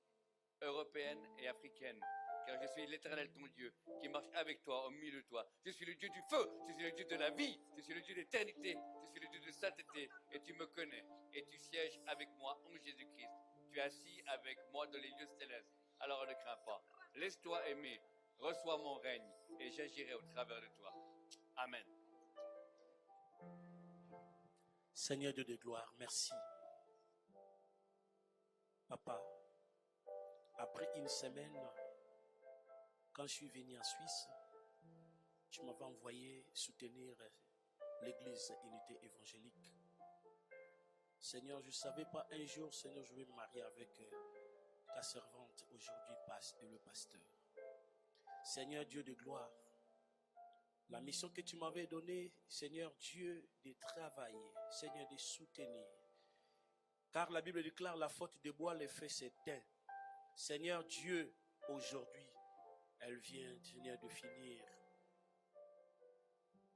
européennes et africaines. Car je suis l'Éternel ton Dieu, qui marche avec toi, au milieu de toi. Je suis le Dieu du feu, je suis le Dieu de la vie, je suis le Dieu d'éternité, je suis le Dieu de sainteté, et tu me connais, et tu sièges avec moi en Jésus-Christ. Tu es assis avec moi dans les lieux célestes, alors ne crains pas. Laisse-toi aimer, reçois mon règne, et j'agirai au travers de toi. Amen.
Seigneur Dieu de gloire, merci. Papa, après une semaine, quand je suis venu en Suisse, tu m'avais envoyé soutenir l'église Unité évangélique. Seigneur, je ne savais pas un jour, Seigneur, je vais me marier avec ta servante aujourd'hui, le pasteur. Seigneur Dieu de gloire, la mission que tu m'avais donnée, Seigneur Dieu, de travailler, Seigneur, de soutenir. Car la Bible déclare la faute de bois, l'effet s'éteint. Seigneur Dieu, aujourd'hui, elle vient, Seigneur, de finir.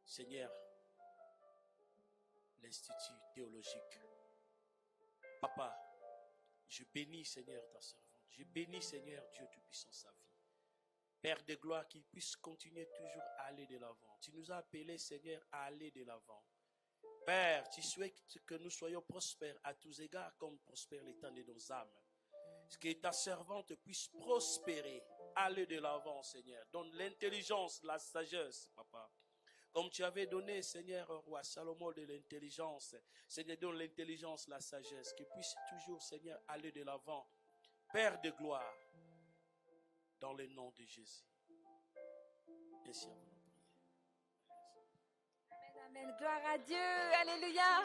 Seigneur, l'Institut théologique. Papa, je bénis, Seigneur, ta servante. Je bénis, Seigneur, Dieu Tout-Puissant, sa vie. Père de gloire, qu'il puisse continuer toujours à aller de l'avant. Tu nous as appelés, Seigneur, à aller de l'avant. Père, tu souhaites que nous soyons prospères à tous égards, comme prospère l'état de nos âmes. Que ta servante puisse prospérer, aller de l'avant, Seigneur. Donne l'intelligence, la sagesse, Papa. Comme tu avais donné, Seigneur, au roi Salomon de l'intelligence. Seigneur, donne l'intelligence, la sagesse. Qu'il puisse toujours, Seigneur, aller de l'avant. Père de gloire, dans le nom de Jésus. Ainsi avons nous prié.
Amen, amen. Gloire à Dieu. Alléluia.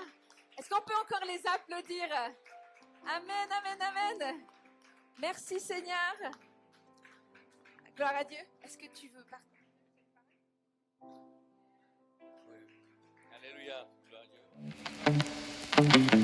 Est-ce qu'on peut encore les applaudir? Amen, amen, amen. Merci Seigneur. Gloire à Dieu. Est-ce que tu veux partager?
Oui. Alléluia. Gloire à Dieu.